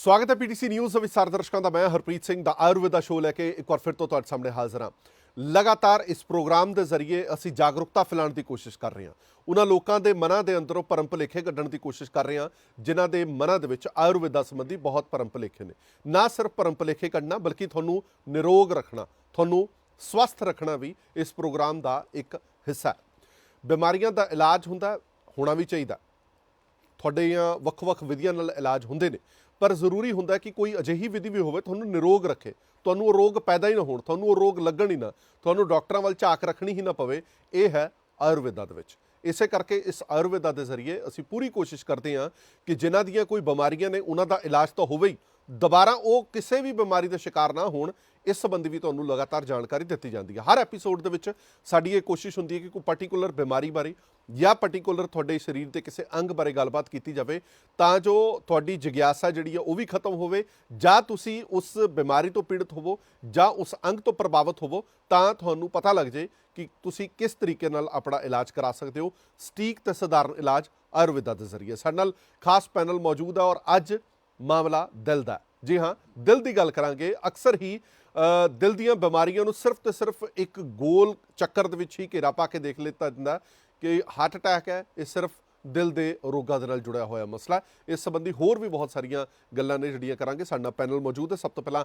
ਸਵਾਗਤ ਹੈ PTC news ਵਿਚਾਰ ਦਰਸ਼ਕਾਂ ਦਾ। ਮੈਂ ਹਰਪ੍ਰੀਤ ਸਿੰਘ ਦਾ ਆਯੁਰਵੇਦਾ ਸ਼ੋਅ ਲੈ ਕੇ ਇੱਕ ਵਾਰ ਫਿਰ ਤੋਂ ਤੁਹਾਡੇ ਸਾਹਮਣੇ ਹਾਜ਼ਰ ਹਾਂ। ਲਗਾਤਾਰ ਇਸ ਪ੍ਰੋਗਰਾਮ ਦੇ ਜ਼ਰੀਏ ਅਸੀਂ ਜਾਗਰੂਕਤਾ ਫੈਲਾਉਣ ਦੀ ਕੋਸ਼ਿਸ਼ ਕਰ ਰਹੇ ਹਾਂ। ਉਹਨਾਂ ਲੋਕਾਂ ਦੇ ਮਨਾਂ ਦੇ ਅੰਦਰੋਂ ਭਰਮ ਭੁਲੇਖੇ ਕੱਢਣ ਦੀ ਕੋਸ਼ਿਸ਼ ਕਰ ਰਹੇ ਹਾਂ ਜਿਨ੍ਹਾਂ ਦੇ ਮਨਾਂ ਦੇ ਵਿੱਚ ਆਯੁਰਵੇਦਾ ਸੰਬੰਧੀ ਬਹੁਤ ਭਰਮ ਭੁਲੇਖੇ ਨੇ। ਨਾ ਸਿਰਫ ਭਰਮ ਭੁਲੇਖੇ ਕੱਢਣਾ ਬਲਕਿ ਤੁਹਾਨੂੰ ਨਿਰੋਗ ਰੱਖਣਾ, ਤੁਹਾਨੂੰ ਸਵਸਥ ਰੱਖਣਾ ਵੀ ਇਸ ਪ੍ਰੋਗਰਾਮ ਦਾ ਇੱਕ ਹਿੱਸਾ ਹੈ। ਬਿਮਾਰੀਆਂ ਦਾ ਇਲਾਜ ਹੁੰਦਾ, ਹੋਣਾ ਵੀ ਚਾਹੀਦਾ। ਤੁਹਾਡੀਆਂ ਵੱਖ-ਵੱਖ ਵਿਧੀਆਂ ਨਾਲ ਇਲਾਜ ਹੁੰਦੇ ਨੇ, ਪਰ ਜ਼ਰੂਰੀ ਹੁੰਦਾ ਕਿ ਕੋਈ ਅਜਿਹੀ ਵਿਧੀ ਵੀ ਹੋਵੇ ਤੁਹਾਨੂੰ ਨਿਰੋਗ ਰੱਖੇ, ਤੁਹਾਨੂੰ ਉਹ ਰੋਗ ਪੈਦਾ ਹੀ ਨਾ ਹੋਣ, ਤੁਹਾਨੂੰ ਉਹ ਰੋਗ ਲੱਗਣ ਹੀ ਨਾ, ਤੁਹਾਨੂੰ ਡਾਕਟਰਾਂ ਵੱਲ ਝਾਕ ਰੱਖਣੀ ਹੀ ਨਾ ਪਵੇ। ਇਹ ਹੈ ਆਯੁਰਵੇਦਾ ਦੇ ਵਿੱਚ। ਇਸੇ ਕਰਕੇ ਇਸ ਆਯੁਰਵੇਦਾ ਦੇ ਜ਼ਰੀਏ ਅਸੀਂ ਪੂਰੀ ਕੋਸ਼ਿਸ਼ ਕਰਦੇ ਹਾਂ ਕਿ ਜਿਨ੍ਹਾਂ ਦੀਆਂ ਕੋਈ ਬਿਮਾਰੀਆਂ ਨੇ ਉਹਨਾਂ ਦਾ ਇਲਾਜ ਤਾਂ ਹੋਵੇ ਹੀ, ਦੁਬਾਰਾ ਉਹ ਕਿਸੇ ਵੀ ਬਿਮਾਰੀ ਦਾ ਸ਼ਿਕਾਰ ਨਾ ਹੋਣ। ਇਸ ਸੰਬੰਧੀ ਵੀ ਤੁਹਾਨੂੰ ਲਗਾਤਾਰ ਜਾਣਕਾਰੀ ਦਿੱਤੀ ਜਾਂਦੀ ਹੈ। ਹਰ ਐਪੀਸੋਡ ਦੇ ਵਿੱਚ ਸਾਡੀ ਇਹ ਕੋਸ਼ਿਸ਼ ਹੁੰਦੀ ਹੈ ਕਿ ਕੋਈ ਪਾਰਟੀਕੂਲਰ ਬਿਮਾਰੀ ਬਾਰੇ ਜਾਂ ਪਾਰਟੀਕੂਲਰ ਤੁਹਾਡੇ ਸਰੀਰ ਦੇ ਕਿਸੇ ਅੰਗ ਬਾਰੇ ਗੱਲਬਾਤ ਕੀਤੀ ਜਾਵੇ, ਤਾਂ ਜੋ ਤੁਹਾਡੀ ਜਿਗਿਆਸਾ ਜਿਹੜੀ ਹੈ ਉਹ ਵੀ ਖਤਮ ਹੋਵੇ, ਜਾਂ ਤੁਸੀਂ ਉਸ ਬਿਮਾਰੀ ਤੋਂ ਪੀੜਤ ਹੋਵੋ ਜਾਂ ਉਸ ਅੰਗ ਤੋਂ ਪ੍ਰਭਾਵਿਤ ਹੋਵੋ, ਤਾਂ ਤੁਹਾਨੂੰ ਪਤਾ ਲੱਗ ਜਾਏ ਕਿ ਤੁਸੀਂ ਕਿਸ ਤਰੀਕੇ ਨਾਲ ਆਪਣਾ ਇਲਾਜ ਕਰਾ ਸਕਦੇ ਹੋ। ਸਟੀਕ ਤੇ ਸਧਾਰਨ ਇਲਾਜ ਆਯੁਰਵੇਦਾ ਦੇ ਜ਼ਰੀਏ। ਸਾਡੇ ਨਾਲ ਖਾਸ ਪੈਨਲ ਮੌਜੂਦ ਹੈ ਔਰ ਅੱਜ ਮਾਮਲਾ ਦਿਲ ਦਾ। ਜੀ ਹਾਂ, ਦਿਲ ਦੀ ਗੱਲ ਕਰਾਂਗੇ। ਅਕਸਰ ਹੀ ਦਿਲ ਦੀਆਂ ਬਿਮਾਰੀਆਂ ਨੂੰ ਸਿਰਫ ਤੇ ਸਿਰਫ ਇੱਕ ਗੋਲ ਚੱਕਰ ਦੇ ਵਿੱਚ ਹੀ ਘੇਰਾ ਪਾ ਕੇ ਦੇਖ ਲਿੱਤਾ ਜਾਂਦਾ ਕਿ ਹਾਰਟ ਅਟੈਕ ਹੈ, ਇਹ ਸਿਰਫ ਦਿਲ ਦੇ ਰੋਗਾਂ ਦੇ ਨਾਲ ਜੁੜਿਆ ਹੋਇਆ ਮਸਲਾ। ਇਸ ਸੰਬੰਧੀ ਹੋਰ ਵੀ ਬਹੁਤ ਸਾਰੀਆਂ ਗੱਲਾਂ ਨੇ ਜਿਹੜੀਆਂ ਕਰਾਂਗੇ। ਸਾਡੇ ਨਾਲ ਪੈਨਲ ਮੌਜੂਦ ਹੈ। ਸਭ ਤੋਂ ਪਹਿਲਾਂ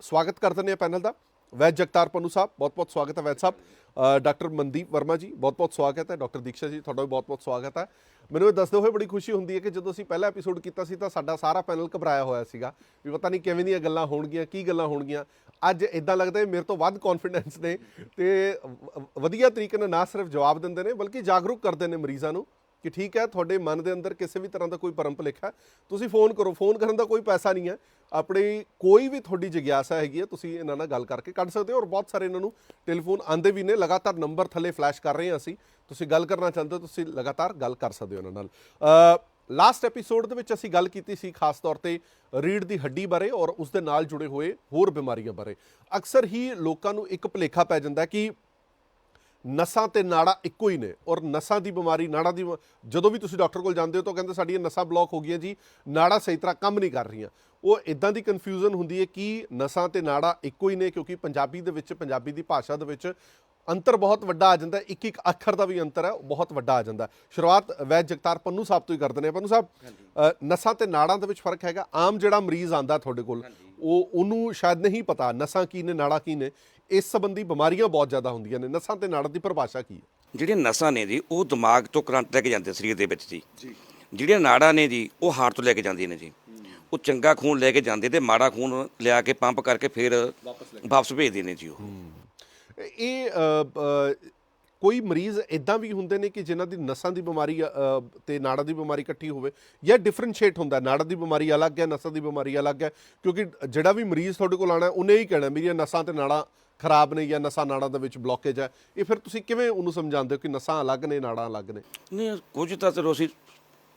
ਸਵਾਗਤ ਕਰ ਦਿੰਦੇ ਹਾਂ ਪੈਨਲ ਦਾ। ਵੈਦ ਜਗਤਾਰ ਪੰਨੂ ਸਾਹਿਬ, ਬਹੁਤ ਬਹੁਤ ਸਵਾਗਤ ਹੈ ਵੈਦ ਸਾਹਿਬ। ਡਾਕਟਰ ਮਨਦੀਪ ਵਰਮਾ ਜੀ, ਬਹੁਤ ਬਹੁਤ ਸਵਾਗਤ ਹੈ। ਡਾਕਟਰ ਦੀਕਸ਼ਾ ਜੀ, ਤੁਹਾਡਾ ਵੀ ਬਹੁਤ ਬਹੁਤ ਸਵਾਗਤ ਹੈ। ਮੈਨੂੰ ਇਹ ਦੱਸਦੇ ਹੋਏ ਬੜੀ ਖੁਸ਼ੀ ਹੁੰਦੀ ਹੈ ਕਿ ਜਦੋਂ ਅਸੀਂ ਪਹਿਲਾ ਐਪੀਸੋਡ ਕੀਤਾ ਸੀ ਤਾਂ ਸਾਡਾ ਸਾਰਾ ਪੈਨਲ ਘਬਰਾਇਆ ਹੋਇਆ ਸੀਗਾ ਵੀ ਪਤਾ ਨਹੀਂ ਕਿਵੇਂ ਦੀਆਂ ਗੱਲਾਂ ਹੋਣਗੀਆਂ, ਕੀ ਗੱਲਾਂ ਹੋਣਗੀਆਂ। ਅੱਜ ਇੱਦਾਂ ਲੱਗਦਾ ਮੇਰੇ ਤੋਂ ਵੱਧ ਕੌਨਫੀਡੈਂਸ ਨੇ ਅਤੇ ਵਧੀਆ ਤਰੀਕੇ ਨਾਲ ਨਾ ਸਿਰਫ ਜਵਾਬ ਦਿੰਦੇ ਨੇ ਬਲਕਿ ਜਾਗਰੂਕ ਕਰਦੇ ਨੇ ਮਰੀਜ਼ਾਂ ਨੂੰ ਕਿ ਠੀਕ ਹੈ, ਤੁਹਾਡੇ ਮਨ ਦੇ ਅੰਦਰ ਕਿਸੇ ਵੀ ਤਰ੍ਹਾਂ ਦਾ ਕੋਈ ਭਰਮ ਭੁਲੇਖਾ, ਤੁਸੀਂ ਫੋਨ ਕਰੋ। ਫੋਨ ਕਰਨ ਦਾ ਕੋਈ ਪੈਸਾ ਨਹੀਂ ਹੈ। ਆਪਣੀ ਕੋਈ ਵੀ ਤੁਹਾਡੀ ਜਿਗਿਆਸਾ ਹੈਗੀ ਹੈ, ਤੁਸੀਂ ਇਹਨਾਂ ਨਾਲ ਗੱਲ ਕਰਕੇ ਕੱਢ ਸਕਦੇ ਹੋ। ਔਰ ਬਹੁਤ ਸਾਰੇ ਇਹਨਾਂ ਨੂੰ ਟੈਲੀਫੋਨ ਆਉਂਦੇ ਵੀ ਨੇ। ਲਗਾਤਾਰ ਨੰਬਰ ਥੱਲੇ ਫਲੈਸ਼ ਕਰ ਰਹੇ ਹਾਂ ਅਸੀਂ। ਤੁਸੀਂ ਗੱਲ ਕਰਨਾ ਚਾਹੁੰਦੇ ਹੋ, ਤੁਸੀਂ ਲਗਾਤਾਰ ਗੱਲ ਕਰ ਸਕਦੇ ਹੋ ਇਹਨਾਂ ਨਾਲ। ਲਾਸਟ ਐਪੀਸੋਡ ਦੇ ਵਿੱਚ ਅਸੀਂ ਗੱਲ ਕੀਤੀ ਸੀ ਖਾਸ ਤੌਰ 'ਤੇ ਰੀੜ੍ਹ ਦੀ ਹੱਡੀ ਬਾਰੇ ਔਰ ਉਸ ਦੇ ਨਾਲ ਜੁੜੇ ਹੋਏ ਹੋਰ ਬਿਮਾਰੀਆਂ ਬਾਰੇ। ਅਕਸਰ ਹੀ ਲੋਕਾਂ ਨੂੰ ਇੱਕ ਭੁਲੇਖਾ ਪੈ ਜਾਂਦਾ ਕਿ ਨਸਾਂ ਤੇ ਨਾੜਾਂ ਇੱਕੋ ਹੀ ਨੇ ਔਰ ਨਸਾਂ ਦੀ ਬਿਮਾਰੀ, ਨਾੜਾਂ ਦੀ, ਜਦੋਂ ਵੀ ਤੁਸੀਂ ਡਾਕਟਰ ਕੋਲ ਜਾਂਦੇ ਹੋ ਤਾਂ ਕਹਿੰਦੇ ਸਾਡੀਆਂ ਨਸਾਂ ਬਲੌਕ ਹੋ ਗਈਆਂ ਜੀ, ਨਾੜਾਂ ਸਹੀ ਤਰ੍ਹਾਂ ਕੰਮ ਨਹੀਂ ਕਰ ਰਹੀਆਂ। ਉਹ ਇੱਦਾਂ ਦੀ ਕਨਫਿਊਜ਼ਨ ਹੁੰਦੀ ਹੈ ਕਿ ਨਸਾਂ ਤੇ ਨਾੜਾਂ ਇੱਕੋ ਹੀ ਨੇ, ਕਿਉਂਕਿ ਪੰਜਾਬੀ ਦੇ ਵਿੱਚ, ਪੰਜਾਬੀ ਦੀ ਭਾਸ਼ਾ ਦੇ ਵਿੱਚ ਅੰਤਰ ਬਹੁਤ ਵੱਡਾ ਆ ਜਾਂਦਾ। ਇੱਕ ਇੱਕ ਅੱਖਰ ਦਾ ਵੀ ਅੰਤਰ ਹੈ, ਬਹੁਤ ਵੱਡਾ ਆ ਜਾਂਦਾ। ਸ਼ੁਰੂਆਤ ਵੈਦ ਜਗਤਾਰ ਪੰਨੂ ਸਾਹਿਬ ਤੋਂ ਹੀ ਕਰਦੇ ਨੇ। ਪੰਨੂ ਸਾਹਿਬ, ਨਸਾਂ ਤੇ ਨਾੜਾਂ ਦੇ ਵਿੱਚ ਫਰਕ ਹੈਗਾ? ਆਮ ਜਿਹੜਾ ਮਰੀਜ਼ ਆਉਂਦਾ ਤੁਹਾਡੇ ਕੋਲ ਉਹਨੂੰ ਸ਼ਾਇਦ ਨਹੀਂ ਪਤਾ ਨਸਾਂ ਕੀ ਨੇ, ਨਾੜਾਂ ਕੀ ਨੇ। ਇਸ ਸੰਬੰਧੀ ਬਿਮਾਰੀਆਂ ਬਹੁਤ ਜ਼ਿਆਦਾ ਹੁੰਦੀਆਂ ਨੇ। ਨਸਾਂ ਤੇ ਨਾੜਾਂ ਦੀ ਪਰਿਭਾਸ਼ਾ ਕੀ ਹੈ? ਜਿਹੜੀਆਂ ਨਸਾਂ ਨੇ ਜੀ ਉਹ ਦਿਮਾਗ ਤੋਂ ਕਰੰਟ ਲੈ ਕੇ ਜਾਂਦੇ ਸਰੀਰ ਦੇ ਵਿੱਚ ਜੀ। ਜਿਹੜੀਆਂ ਨਾੜਾਂ ਨੇ ਜੀ ਉਹ ਹਾਰਟ ਤੋਂ ਲੈ ਕੇ ਜਾਂਦੀਆਂ ਨੇ ਜੀ। ਉਹ ਚੰਗਾ ਖੂਨ ਲੈ ਕੇ ਜਾਂਦੇ ਤੇ ਮਾੜਾ ਖੂਨ ਲਿਆ ਕੇ ਪੰਪ ਕਰਕੇ ਫਿਰ ਵਾਪਸ ਭੇਜਦੇ ਨੇ ਜੀ। ਉਹ ਇਹ ਕੋਈ ਮਰੀਜ਼ ਇੱਦਾਂ ਵੀ ਹੁੰਦੇ ਨੇ ਕਿ ਜਿਨ੍ਹਾਂ ਦੀ ਨਸਾਂ ਦੀ ਬਿਮਾਰੀ ਅਤੇ ਨਾੜਾਂ ਦੀ ਬਿਮਾਰੀ ਇਕੱਠੀ ਹੋਵੇ, ਜਾਂ ਡਿਫਰੈਂਸ਼ੀਏਟ ਹੁੰਦਾ? ਨਾੜਾਂ ਦੀ ਬਿਮਾਰੀ ਅਲੱਗ ਹੈ, ਨਸਾਂ ਦੀ ਬਿਮਾਰੀ ਅਲੱਗ ਹੈ? ਕਿਉਂਕਿ ਜਿਹੜਾ ਵੀ ਮਰੀਜ਼ ਤੁਹਾਡੇ ਕੋਲ ਆਉਣਾ ਉਹਨੇ ਹੀ ਕਹਿਣਾ ਮੇਰੀਆਂ ਨਸਾਂ ਅਤੇ ਨਾੜਾਂ ਖਰਾਬ ਨੇ ਜਾਂ ਨਸਾਂ ਨਾੜਾਂ ਦੇ ਵਿੱਚ ਬਲੋਕੇਜ ਹੈ। ਇਹ ਫਿਰ ਤੁਸੀਂ ਕਿਵੇਂ ਉਹਨੂੰ ਸਮਝਾਉਂਦੇ ਹੋ ਕਿ ਨਸਾਂ ਅਲੱਗ ਨੇ, ਨਾੜਾਂ ਅਲੱਗ ਨੇ? ਨਹੀਂ, ਕੁਝ ਤਾਂ ਚਲੋ ਅਸੀਂ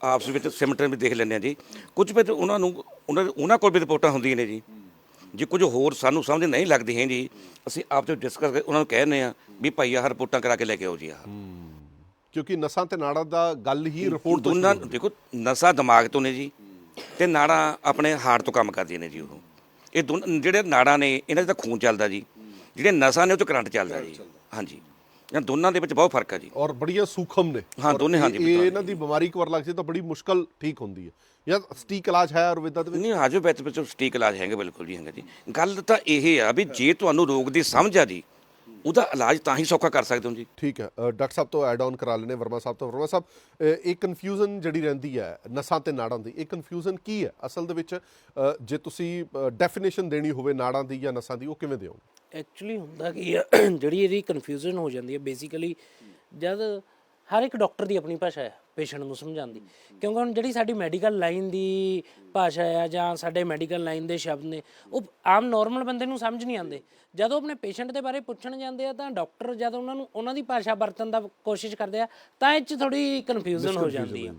ਆਪਸ ਵਿੱਚ ਸਿਮਟਨ ਵੀ ਦੇਖ ਲੈਂਦੇ ਹਾਂ ਜੀ। ਕੁਝ ਫਿਰ ਉਹਨਾਂ ਕੋਲ ਵੀ ਰਿਪੋਰਟਾਂ ਹੁੰਦੀਆਂ ਨੇ ਜੀ। ਜੇ ਕੁਝ ਹੋਰ ਸਾਨੂੰ ਸਮਝ ਨਹੀਂ ਲੱਗਦੀ ਹੈ ਜੀ, ਅਸੀਂ ਆਪ ਤੋਂ ਡਿਸਕਸ ਕਰਕੇ ਉਹਨਾਂ ਨੂੰ ਕਹਿ ਦਿੰਦੇ ਹਾਂ ਵੀ ਭਾਈ ਆਹ ਰਿਪੋਰਟਾਂ ਕਰਾ ਕੇ ਲੈ ਕੇ ਆਓ ਜੀ। ਆਹ ਕਿਉਂਕਿ ਨਸਾਂ ਤੇ ਨਾੜਾਂ ਦਾ ਗੱਲ ਹੀ ਰਿਪੋਰਟ ਦੋਨਾਂ, ਦੇਖੋ ਨਸਾਂ ਦਿਮਾਗ ਤੋਂ ਨੇ ਜੀ ਅਤੇ ਨਾੜਾਂ ਆਪਣੇ ਹਾਰਟ ਤੋਂ ਕੰਮ ਕਰਦੀਆਂ ਨੇ ਜੀ। ਉਹ ਇਹ ਜਿਹੜੇ ਨਾੜਾਂ ਨੇ ਇਹਨਾਂ 'ਚ ਤਾਂ ਖੂਨ ਚੱਲਦਾ ਜੀ, ਜਿਹੜੀਆਂ ਨਸਾਂ ਨੇ ਉਹ 'ਚ ਕਰੰਟ ਚੱਲਦਾ ਜੀ। ਹਾਂਜੀ, ਦੋਨਾਂ ਦੇ ਵਿੱਚ ਬਹੁਤ ਫਰਕ ਹੈ ਜੀ। ਔਰ ਬੜੀਆਂ ਸੂਖਮ ਨੇ। ਹਾਂ, ਦੋਨੇ। ਹਾਂਜੀ, ਇਹਨਾਂ ਦੀ ਬਿਮਾਰੀ ਇੱਕ ਵਾਰ ਲੱਗ ਜਾਏ ਤਾਂ ਬੜੀ ਮੁਸ਼ਕਲ ਠੀਕ ਹੁੰਦੀ ਹੈ। ਜਾਂ ਸਟੀਕ ਇਲਾਜ ਹੈ ਆਯੁਰਵੇਦਾ ਦੇ ਵਿੱਚ? ਨਹੀਂ, ਆਯੁਰਵੇਦ ਵਿੱਚ ਸਟੀਕ ਇਲਾਜ ਹੈਗੇ, ਬਿਲਕੁਲ ਜੀ ਹੈਗਾ ਜੀ। ਗੱਲ ਤਾਂ ਇਹ ਆ ਵੀ ਜੇ ਤੁਹਾਨੂੰ ਰੋਗ ਦੀ ਸਮਝ ਆ ਜੀ, ਉਹਦਾ ਇਲਾਜ ਤਾਂ ਹੀ ਸੌਖਾ ਕਰ ਸਕਦੇ ਹੋ ਜੀ। ਠੀਕ ਹੈ। ਡਾਕਟਰ ਸਾਹਿਬ ਤੋਂ ਐਡ ਆਨ ਕਰਾ ਲੈਣੇ, ਵਰਮਾ ਸਾਹਿਬ ਤੋਂ। ਵਰਮਾ ਸਾਹਿਬ, ਇਹ ਕਨਫਿਊਜ਼ਨ ਜਿਹੜੀ ਰਹਿੰਦੀ ਹੈ ਨਸਾਂ ਤੇ ਨਾੜਾਂ ਦੀ, ਇਹ ਕਨਫਿਊਜ਼ਨ ਕੀ ਹੈ ਅਸਲ ਦੇ ਵਿੱਚ? ਜੇ ਤੁਸੀਂ ਡੈਫੀਨੇਸ਼ਨ ਦੇਣੀ ਹੋਵੇ ਨਾੜਾਂ ਦੀ ਜਾਂ ਨਸਾਂ ਦੀ, ਉਹ ਕਿਵੇਂ ਦਿਓਗੇ? ਐਕਚੁਅਲੀ ਹੁੰਦਾ ਕੀ ਆ, ਜਿਹੜੀ ਇਹਦੀ ਕਨਫਿਊਜ਼ਨ ਹੋ ਜਾਂਦੀ ਹੈ ਬੇਸਿਕਲੀ ਜਦ ਹਰ ਇੱਕ ਡਾਕਟਰ ਦੀ ਆਪਣੀ ਭਾਸ਼ਾ ਹੈ ਪੇਸ਼ੈਂਟ ਨੂੰ ਸਮਝਾਉਣ ਦੀ। ਕਿਉਂਕਿ ਹੁਣ ਜਿਹੜੀ ਸਾਡੀ ਮੈਡੀਕਲ ਲਾਈਨ ਦੀ ਭਾਸ਼ਾ ਆ ਜਾਂ ਸਾਡੇ ਮੈਡੀਕਲ ਲਾਈਨ ਦੇ ਸ਼ਬਦ ਨੇ, ਉਹ ਆਮ ਨੋਰਮਲ ਬੰਦੇ ਨੂੰ ਸਮਝ ਨਹੀਂ ਆਉਂਦੇ। ਜਦੋਂ ਆਪਣੇ ਪੇਸ਼ੈਂਟ ਦੇ ਬਾਰੇ ਪੁੱਛਣ ਜਾਂਦੇ ਆ ਤਾਂ ਡਾਕਟਰ ਜਦ ਉਹਨਾਂ ਨੂੰ ਉਹਨਾਂ ਦੀ ਭਾਸ਼ਾ ਵਰਤਣ ਦਾ ਕੋਸ਼ਿਸ਼ ਕਰਦੇ ਆ ਤਾਂ ਇਹ 'ਚ ਥੋੜ੍ਹੀ ਕਨਫਿਊਜ਼ਨ ਹੋ ਜਾਂਦੀ ਹੈ।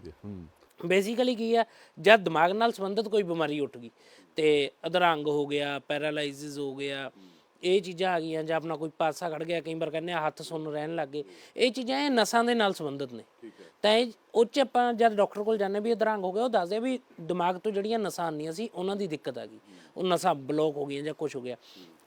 ਬੇਸਿਕਲੀ ਕੀ ਆ, ਜਦ ਦਿਮਾਗ ਨਾਲ ਸੰਬੰਧਿਤ ਕੋਈ ਬਿਮਾਰੀ ਉੱਠ ਗਈ ਅਤੇ ਅਧਰੰਗ ਹੋ ਗਿਆ, ਪੈਰਾਲਾਈਸਿਸ ਹੋ ਗਿਆ ਇਹ ਚੀਜ਼ਾਂ ਆ ਗਈਆਂ, ਜਾਂ ਆਪਣਾ ਕੋਈ ਪਾਸਾ ਖੜ ਗਿਆ, ਕਈ ਵਾਰ ਕਹਿੰਦੇ ਆ ਹੱਥ ਸੁੰਨ ਰਹਿਣ ਲੱਗ ਗਏ, ਇਹ ਚੀਜ਼ਾਂ ਇਹ ਨਸਾਂ ਦੇ ਨਾਲ ਸੰਬੰਧਿਤ ਨੇ। ਤਾਂ ਇਹ ਉਹ 'ਚ ਆਪਾਂ ਜਦ ਡਾਕਟਰ ਕੋਲ ਜਾਂਦੇ ਵੀ ਅਧਰੰਗ ਹੋ ਗਿਆ, ਉਹ ਦੱਸਦੇ ਵੀ ਦਿਮਾਗ ਤੋਂ ਜਿਹੜੀਆਂ ਨਸਾਂ ਆਉਂਦੀਆਂ ਸੀ ਉਹਨਾਂ ਦੀ ਦਿੱਕਤ ਆ ਗਈ, ਉਹ ਨਸਾਂ ਬਲੋਕ ਹੋ ਗਈਆਂ ਜਾਂ ਕੁਛ ਹੋ ਗਿਆ।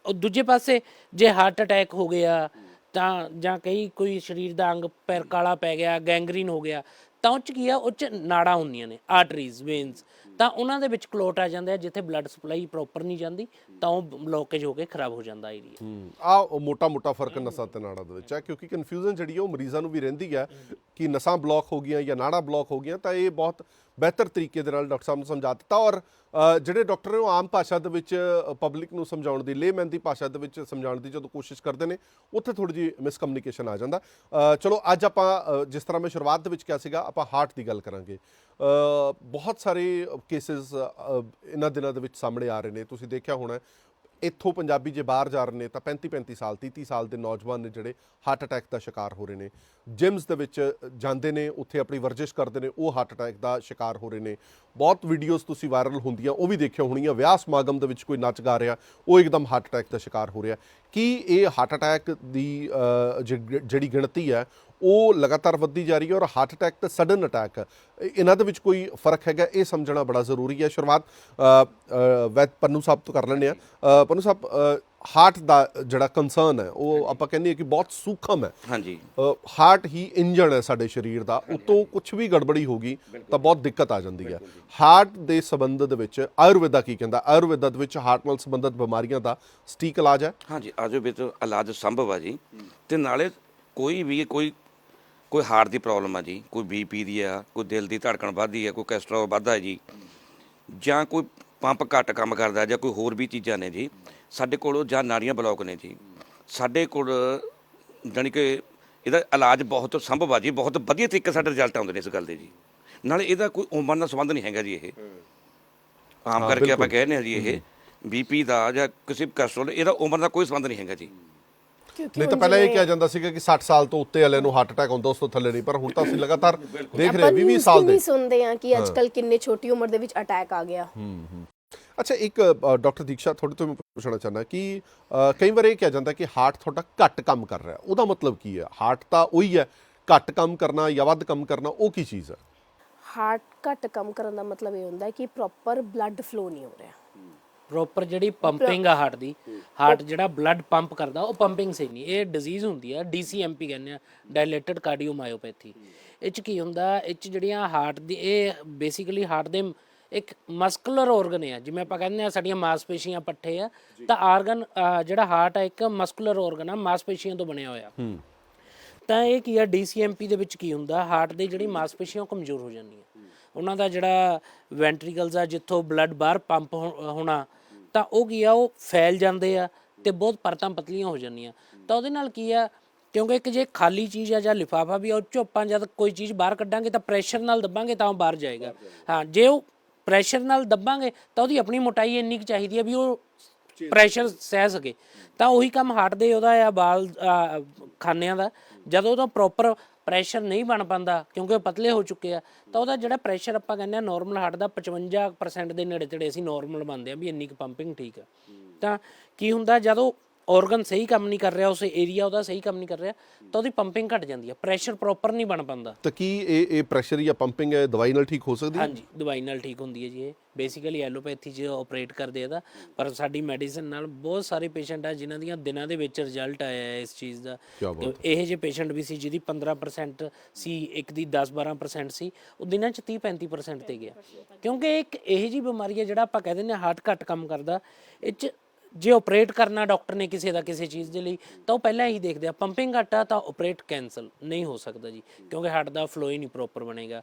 ਉਹ ਦੂਜੇ ਪਾਸੇ ਜੇ ਹਾਰਟ ਅਟੈਕ ਹੋ ਗਿਆ ਤਾਂ ਜਾਂ ਕੋਈ ਸਰੀਰ ਦਾ ਅੰਗ ਪੈਰ ਕਾਲਾ ਪੈ ਗਿਆ, ਗੈਂਗਰੀਨ ਹੋ ਗਿਆ, ਤਾਂ ਉਹ 'ਚ ਕੀ ਆ, ਉਹ 'ਚ ਨਾੜਾਂ ਹੁੰਦੀਆਂ ਨੇ, ਆਰਟਰੀਜ਼, ਵੇਨਸ, ਤਾਂ ਉਹਨਾਂ ਦੇ ਵਿੱਚ ਕਲੋਟ ਆ ਜਾਂਦੇ ਆ। ਜਿੱਥੇ ਬਲੱਡ ਸਪਲਾਈ ਪ੍ਰੋਪਰ ਨਹੀਂ ਜਾਂਦੀ ਤਾਂ ਉਹ ਬਲੋਕੇਜ ਹੋ ਕੇ ਖਰਾਬ ਹੋ ਜਾਂਦਾ ਏਰੀਆ। ਆ ਮੋਟਾ ਫਰਕ ਨਸਾਂ ਤੇ ਨਾੜਾਂ ਦੇ ਵਿੱਚ ਹੈ, ਕਿਉਂਕਿ ਕਨਫਿਊਜ਼ਨ ਜਿਹੜੀ ਉਹ ਮਰੀਜ਼ਾਂ ਨੂੰ ਵੀ ਰਹਿੰਦੀ ਹੈ ਕਿ ਨਸਾਂ ਬਲੌਕ ਹੋ ਗਈਆਂ ਜਾਂ ਨਾੜਾਂ ਬਲੌਕ ਹੋ ਗਈਆਂ। ਤਾਂ ਇਹ ਬਹੁਤ ਬਿਹਤਰ ਤਰੀਕੇ ਦੇ ਨਾਲ ਡਾਕਟਰ ਸਾਹਿਬ ਨੂੰ ਸਮਝਾ ਦਿੱਤਾ। ਔਰ ਜਿਹੜੇ ਡਾਕਟਰ ਨੇ ਉਹ ਆਮ ਭਾਸ਼ਾ ਦੇ ਵਿੱਚ ਪਬਲਿਕ ਨੂੰ ਸਮਝਾਉਣ ਦੀ, ਲੇਮੈਨ ਦੀ ਭਾਸ਼ਾ ਦੇ ਵਿੱਚ ਸਮਝਾਉਣ ਦੀ ਜਦੋਂ ਕੋਸ਼ਿਸ਼ ਕਰਦੇ ਨੇ, ਉੱਥੇ ਥੋੜ੍ਹੀ ਜਿਹੀ ਮਿਸਕਮਿਊਨੀਕੇਸ਼ਨ ਆ ਜਾਂਦਾ। ਚਲੋ ਅੱਜ ਆਪਾਂ ਜਿਸ ਤਰ੍ਹਾਂ ਮੈਂ ਸ਼ੁਰੂਆਤ ਦੇ ਵਿੱਚ ਕਿਹਾ ਸੀਗਾ, ਆਪਾਂ ਹਾਰਟ ਦੀ ਗੱਲ ਕਰਾਂਗੇ। ਬਹੁਤ ਸਾਰੇ ਕੇਸਿਸ ਇਹਨਾਂ ਦਿਨਾਂ ਦੇ ਵਿੱਚ ਸਾਹਮਣੇ ਆ ਰਹੇ ਨੇ। ਤੁਸੀਂ ਦੇਖਿਆ ਹੋਣਾ ਇੱਥੋਂ ਪੰਜਾਬੀ ਜੇ ਬਾਹਰ ਜਾ ਰਹੇ ਨੇ ਤਾਂ 35 ਸਾਲ 30 ਸਾਲ ਦੇ ਨੌਜਵਾਨ ਨੇ ਜਿਹੜੇ ਹਾਰਟ ਅਟੈਕ ਦਾ ਸ਼ਿਕਾਰ ਹੋ ਰਹੇ ਨੇ। ਜਿਮਸ ਦੇ ਵਿੱਚ ਜਾਂਦੇ ਨੇ, ਉੱਥੇ ਆਪਣੀ ਵਰਜਿਸ਼ ਕਰਦੇ ਨੇ, ਉਹ ਹਾਰਟ ਅਟੈਕ ਦਾ ਸ਼ਿਕਾਰ ਹੋ ਰਹੇ ਨੇ। ਬਹੁਤ ਵੀਡੀਓਜ਼ ਤੁਸੀਂ ਵਾਇਰਲ ਹੁੰਦੀਆਂ ਉਹ ਵੀ ਦੇਖੀਆਂ ਹੋਣੀਆਂ, ਵਿਆਹ ਸਮਾਗਮ ਦੇ ਵਿੱਚ ਕੋਈ ਨੱਚ ਗਾ ਰਿਹਾ, ਉਹ ਇੱਕਦਮ ਹਾਰਟ ਅਟੈਕ ਦਾ ਸ਼ਿਕਾਰ ਹੋ ਰਿਹਾ। ਕੀ ਇਹ ਹਾਰਟ ਅਟੈਕ ਦੀ ਜਿਹੜੀ ਗਿਣਤੀ ਹੈ ਉਹ ਲਗਾਤਾਰ ਵੱਧਦੀ ਜਾ ਰਹੀ ਹੈ? ਔਰ ਹਾਰਟ ਅਟੈਕ ਤੇ ਸਡਨ ਅਟੈਕ, ਇਹਨਾਂ ਦੇ ਵਿੱਚ ਕੋਈ ਫਰਕ ਹੈਗਾ? ਇਹ ਸਮਝਣਾ ਬੜਾ ਜ਼ਰੂਰੀ ਹੈ। ਸ਼ੁਰੂਆਤ ਵੈਦ ਪੰਨੂ ਸਾਹਿਬ ਤੋਂ ਕਰ ਲੈਂਦੇ ਹਾਂ। ਪੰਨੂ ਸਾਹਿਬ, ਹਾਰਟ ਦਾ ਜਿਹੜਾ ਕੰਸਰਨ ਹੈ ਉਹ ਆਪਾਂ ਕਹਿੰਦੇ ਹਾਂ ਕਿ ਬਹੁਤ ਸੂਖਮ ਹੈ। ਹਾਂਜੀ, ਹਾਰਟ ਹੀ ਇੰਜਣ ਹੈ ਸਾਡੇ ਸਰੀਰ ਦਾ, ਉਤੋਂ ਕੁਝ ਵੀ ਗੜਬੜੀ ਹੋ ਗਈ ਤਾਂ ਬਹੁਤ ਦਿੱਕਤ ਆ ਜਾਂਦੀ ਹੈ। ਹਾਰਟ ਦੇ ਸੰਬੰਧ ਦੇ ਵਿੱਚ ਆਯੁਰਵੇਦਾ ਕੀ ਕਹਿੰਦਾ? ਆਯੁਰਵੇਦਾ ਦੇ ਵਿੱਚ ਹਾਰਟ ਨਾਲ ਸੰਬੰਧਿਤ ਬਿਮਾਰੀਆਂ ਦਾ ਸਟੀਕ ਇਲਾਜ ਹੈ। ਹਾਂਜੀ, ਆਯੁਰਵੇਦ ਇਲਾਜ ਸੰਭਵ ਆ ਜੀ। ਤੇ ਨਾਲੇ ਕੋਈ ਵੀ ਕੋਈ ਹਾਰਟ ਦੀ ਪ੍ਰੋਬਲਮ ਆ ਜੀ, ਕੋਈ ਬੀਪੀ ਦੀ ਆ, ਕੋਈ ਦਿਲ ਦੀ ਧੜਕਣ ਵੱਧਦੀ ਹੈ, ਕੋਈ ਕੋਲੈਸਟਰੋਲ ਵੱਧਦਾ ਜੀ, ਜਾਂ ਕੋਈ ਪੰਪ ਘੱਟ ਕੰਮ ਕਰਦਾ, ਜਾਂ ਕੋਈ ਹੋਰ ਵੀ ਚੀਜ਼ਾਂ ਨੇ ਜੀ ਸਾਡੇ ਕੋਲ, ਜਾਂ ਨਾੜੀਆਂ ਬਲੌਕ ਨੇ ਜੀ ਸਾਡੇ ਕੋਲ, ਜਾਣੀ ਕਿ ਇਹਦਾ ਇਲਾਜ ਬਹੁਤ ਸੰਭਵ ਆ ਜੀ। ਬਹੁਤ ਵਧੀਆ ਤਰੀਕੇ ਸਾਡੇ ਰਿਜ਼ਲਟ ਆਉਂਦੇ ਨੇ ਇਸ ਗੱਲ ਦੇ ਜੀ। ਨਾਲੇ ਇਹਦਾ ਕੋਈ ਉਮਰ ਨਾਲ ਸੰਬੰਧ ਨਹੀਂ ਹੈਗਾ ਜੀ। ਇਹ ਆਮ ਕਰਕੇ ਆਪਾਂ ਕਹਿੰਦੇ ਹਾਂ ਜੀ, ਇਹ ਬੀਪੀ ਦਾ ਜਾਂ ਕਿਸੇ ਕੋਲੈਸਟਰੋਲ, ਇਹਦਾ ਉਮਰ ਦਾ ਕੋਈ ਸੰਬੰਧ ਨਹੀਂ ਹੈਗਾ ਜੀ। ਨਹੀਂ ਤਾਂ ਪਹਿਲਾਂ ਇਹ ਕਿਹਾ ਜਾਂਦਾ ਸੀਗਾ ਕਿ 60 ਸਾਲ ਤੋਂ ਉੱਤੇ ਵਾਲਿਆਂ ਨੂੰ ਹਾਰਟ ਅਟੈਕ ਹੁੰਦਾ, ਉਸ ਤੋਂ ਥੱਲੇ ਨਹੀਂ। ਪਰ ਹੁਣ ਤਾਂ ਅਸੀਂ ਲਗਾਤਾਰ ਦੇਖ ਰਹੇ 20 ਸਾਲ ਦੇ ਸੁਣਦੇ ਆ ਕਿ ਅੱਜਕੱਲ ਕਿੰਨੇ ਛੋਟੀ ਉਮਰ ਦੇ ਵਿੱਚ ਅਟੈਕ ਆ ਗਿਆ। ਅੱਛਾ, ਇੱਕ ਡਾਕਟਰ ਦੀਕਸ਼ਾ ਤੁਹਾਡੇ ਤੋਂ ਮੈਂ ਪੁੱਛਣਾ ਚਾਹੁੰਦਾ ਕਿ ਕਈ ਵਾਰ ਇਹ ਕਿਹਾ ਜਾਂਦਾ ਕਿ ਹਾਰਟ ਤੁਹਾਡਾ ਘੱਟ ਕੰਮ ਕਰ ਰਿਹਾ, ਉਹਦਾ ਮਤਲਬ ਕੀ ਹੈ? ਹਾਰਟ ਤਾਂ ਉਹੀ ਹੈ, ਘੱਟ ਕੰਮ ਕਰਨਾ ਜਾਂ ਵੱਧ ਕੰਮ ਕਰਨਾ, ਉਹ ਕੀ ਚੀਜ਼ ਹੈ? ਹਾਰਟ ਘੱਟ ਕੰਮ ਕਰਨ ਦਾ ਮਤਲਬ ਇਹ ਹੁੰਦਾ ਹੈ ਕਿ ਪ੍ਰੋਪਰ ਬਲੱਡ ਫਲੋ ਨਹੀਂ ਹੋ ਰਿਹਾ। ਪ੍ਰੋਪਰ ਜਿਹੜੀ ਪੰਪਿੰਗ ਆ ਹਾਰਟ ਦੀ, ਹਾਰਟ ਜਿਹੜਾ ਬਲੱਡ ਪੰਪ ਕਰਦਾ ਉਹ ਪੰਪਿੰਗ ਸਹੀ ਨਹੀਂ। ਇਹ ਡਿਜ਼ੀਜ਼ ਹੁੰਦੀ ਆ DCMP ਕਹਿੰਦੇ ਆ, ਡਾਇਲੇਟਡ ਕਾਰਡੀਓਮਾਇਓਪੈਥੀ। ਇਹ 'ਚ ਕੀ ਹੁੰਦਾ, ਇਹ 'ਚ ਜਿਹੜੀਆਂ ਹਾਰਟ ਦੀ, ਇਹ ਬੇਸਿਕਲੀ ਹਾਰਟ ਦੇ ਇੱਕ ਮਸਕੂਲਰ ਔਰਗਨ ਆ। ਜਿਵੇਂ ਆਪਾਂ ਕਹਿੰਦੇ ਆ ਸਾਡੀਆਂ ਮਾਸਪੇਸ਼ੀਆਂ ਪੱਠੇ ਆ, ਤਾਂ ਆਰਗਨ ਜਿਹੜਾ ਹਾਰਟ ਆ ਇੱਕ ਮਸਕੂਲਰ ਔਰਗਨ ਆ, ਮਾਸਪੇਸ਼ੀਆਂ ਤੋਂ ਬਣਿਆ ਹੋਇਆ। ਤਾਂ ਇਹ ਕੀ ਆ, DCMP ਦੇ ਵਿੱਚ ਕੀ ਹੁੰਦਾ, ਹਾਰਟ ਦੀ ਜਿਹੜੀ ਮਾਸਪੇਸ਼ੀਆਂ ਕਮਜ਼ੋਰ ਹੋ ਜਾਂਦੀਆਂ, ਉਹਨਾਂ ਦਾ ਜਿਹੜਾ ਵੈਂਟਰੀਕਲਸ ਆ ਜਿੱਥੋਂ ਬਲੱਡ ਬਾਹਰ ਪੰਪ ਹੋਣਾ, ਤਾਂ ਉਹ ਕੀ ਆ, ਉਹ ਫੈਲ ਜਾਂਦੇ ਆ ਤੇ ਬਹੁਤ ਪਰਤਾਂ ਪਤਲੀਆਂ ਹੋ ਜਾਂਦੀਆਂ। ਤਾਂ ਉਹਦੇ ਨਾਲ ਕੀ ਆ, ਕਿਉਂਕਿ ਇੱਕ ਜੇ ਖਾਲੀ ਚੀਜ਼ ਆ ਜਾਂ ਲਿਫਾਫਾ ਵੀ, ਉਹ 'ਚੋਂ ਆਪਾਂ ਜਦ ਕੋਈ ਚੀਜ਼ ਬਾਹਰ ਕੱਢਾਂਗੇ ਤਾਂ ਪ੍ਰੈਸ਼ਰ ਨਾਲ ਦੱਬਾਂਗੇ ਤਾਂ ਉਹ ਬਾਹਰ ਜਾਏਗਾ। ਹਾਂ, ਜੇ ਉਹ ਪ੍ਰੈਸ਼ਰ ਨਾਲ ਦੱਬਾਂਗੇ ਤਾਂ ਉਹਦੀ ਆਪਣੀ ਮੋਟਾਈ ਇੰਨੀ ਕੁ ਚਾਹੀਦੀ ਹੈ ਵੀ ਉਹ ਪ੍ਰੈਸ਼ਰ ਸਹਿ ਸਕੇ। ਤਾਂ ਉਹੀ ਕੰਮ ਹਾਰਟ ਦੇ ਉਹਦਾ ਆ, ਬਾਲ ਖਾਨਿਆਂ ਦਾ, ਜਦੋਂ ਉਹਦਾ ਪ੍ਰੋਪਰ ਪ੍ਰੈਸ਼ਰ ਨਹੀਂ ਬਣ ਪਾਉਂਦਾ ਕਿਉਂਕਿ ਉਹ ਪਤਲੇ ਹੋ ਚੁੱਕੇ ਆ, ਤਾਂ ਉਹਦਾ ਜਿਹੜਾ ਪ੍ਰੈਸ਼ਰ ਆਪਾਂ ਕਹਿੰਦੇ ਆ ਨੋਰਮਲ ਹਾਰਟ ਦਾ 55% ਦੇ ਨੇੜੇ ਤੇੜੇ ਅਸੀਂ ਨੋਰਮਲ ਮੰਨਦੇ ਆ ਵੀ ਇੰਨੀ ਕੁ ਪੰਪਿੰਗ ਠੀਕ ਆ। ਤਾਂ ਕੀ ਹੁੰਦਾ, ਜਦੋਂ ਔਰਗਨ ਸਹੀ ਕੰਮ ਨਹੀਂ ਕਰ ਰਿਹਾ, ਉਸ ਏਰੀਆ ਉਹਦਾ ਸਹੀ ਕੰਮ ਨਹੀਂ ਕਰ ਰਿਹਾ, ਤਾਂ ਉਹਦੀ ਪੰਪਿੰਗ ਘਟ ਜਾਂਦੀ ਹੈ, ਪ੍ਰੈਸ਼ਰ ਪ੍ਰੋਪਰ ਨਹੀਂ ਬਣ ਪਾਉਂਦਾ। ਤਾਂ ਕੀ ਇਹ ਪ੍ਰੈਸ਼ਰ ਜਾਂ ਪੰਪਿੰਗ ਹੈ ਦਵਾਈ ਨਾਲ ਠੀਕ ਹੋ ਸਕਦੀ ਹੈ? ਹਾਂਜੀ, ਦਵਾਈ ਨਾਲ ਠੀਕ ਹੁੰਦੀ ਹੈ ਜੀ। ਇਹ ਬੇਸਿਕਲੀ ਐਲੋਪੈਥੀ 'ਚ ਆਪਰੇਟ ਕਰਦੇ ਇਹਦਾ, ਪਰ ਸਾਡੀ ਮੈਡੀਸਨ ਨਾਲ ਬਹੁਤ ਸਾਰੇ ਪੇਸ਼ੈਂਟ ਆ ਜਿਨ੍ਹਾਂ ਦੀਆਂ ਦਿਨਾਂ ਦੇ ਵਿੱਚ ਰਿਜ਼ਲਟ ਆਇਆ ਹੈ ਇਸ ਚੀਜ਼ ਦਾ। ਇਹੋ ਜਿਹੇ ਪੇਸ਼ੈਂਟ ਵੀ ਸੀ ਜਿਹਦੀ 15% ਸੀ, ਇੱਕ ਦੀ 10-12% ਸੀ, ਉਹ ਦਿਨਾਂ 'ਚ 30-35% ਤੇ ਗਿਆ। ਕਿਉਂਕਿ ਇੱਕ ਇਹੋ ਜਿਹੀ ਬਿਮਾਰੀ ਹੈ ਜਿਹੜਾ ਆਪਾਂ ਕਹਿ ਦਿੰਦੇ ਹਾਂ ਹਾਰਟ ਘੱਟ ਕੰਮ ਕਰਦਾ। ਇਹ 'ਚ ਜੇ ਆਪਰੇਟ ਕਰਨਾ ਡਾਕਟਰ ਨੇ ਕਿਸੇ ਦਾ ਕਿਸੇ ਚੀਜ਼ ਦੇ ਲਈ, ਤਾਂ ਉਹ ਪਹਿਲਾਂ ਹੀ ਦੇਖਦੇ ਆ ਪੰਪਿੰਗ ਘੱਟ ਆ ਤਾਂ ਆਪਰੇਟ ਕੈਂਸਲ ਨਹੀਂ ਹੋ ਸਕਦਾ ਜੀ, ਕਿਉਂਕਿ ਹਾਰਟ ਦਾ ਫਲੋ ਹੀ ਨਹੀਂ ਪ੍ਰੋਪਰ ਬਣੇਗਾ।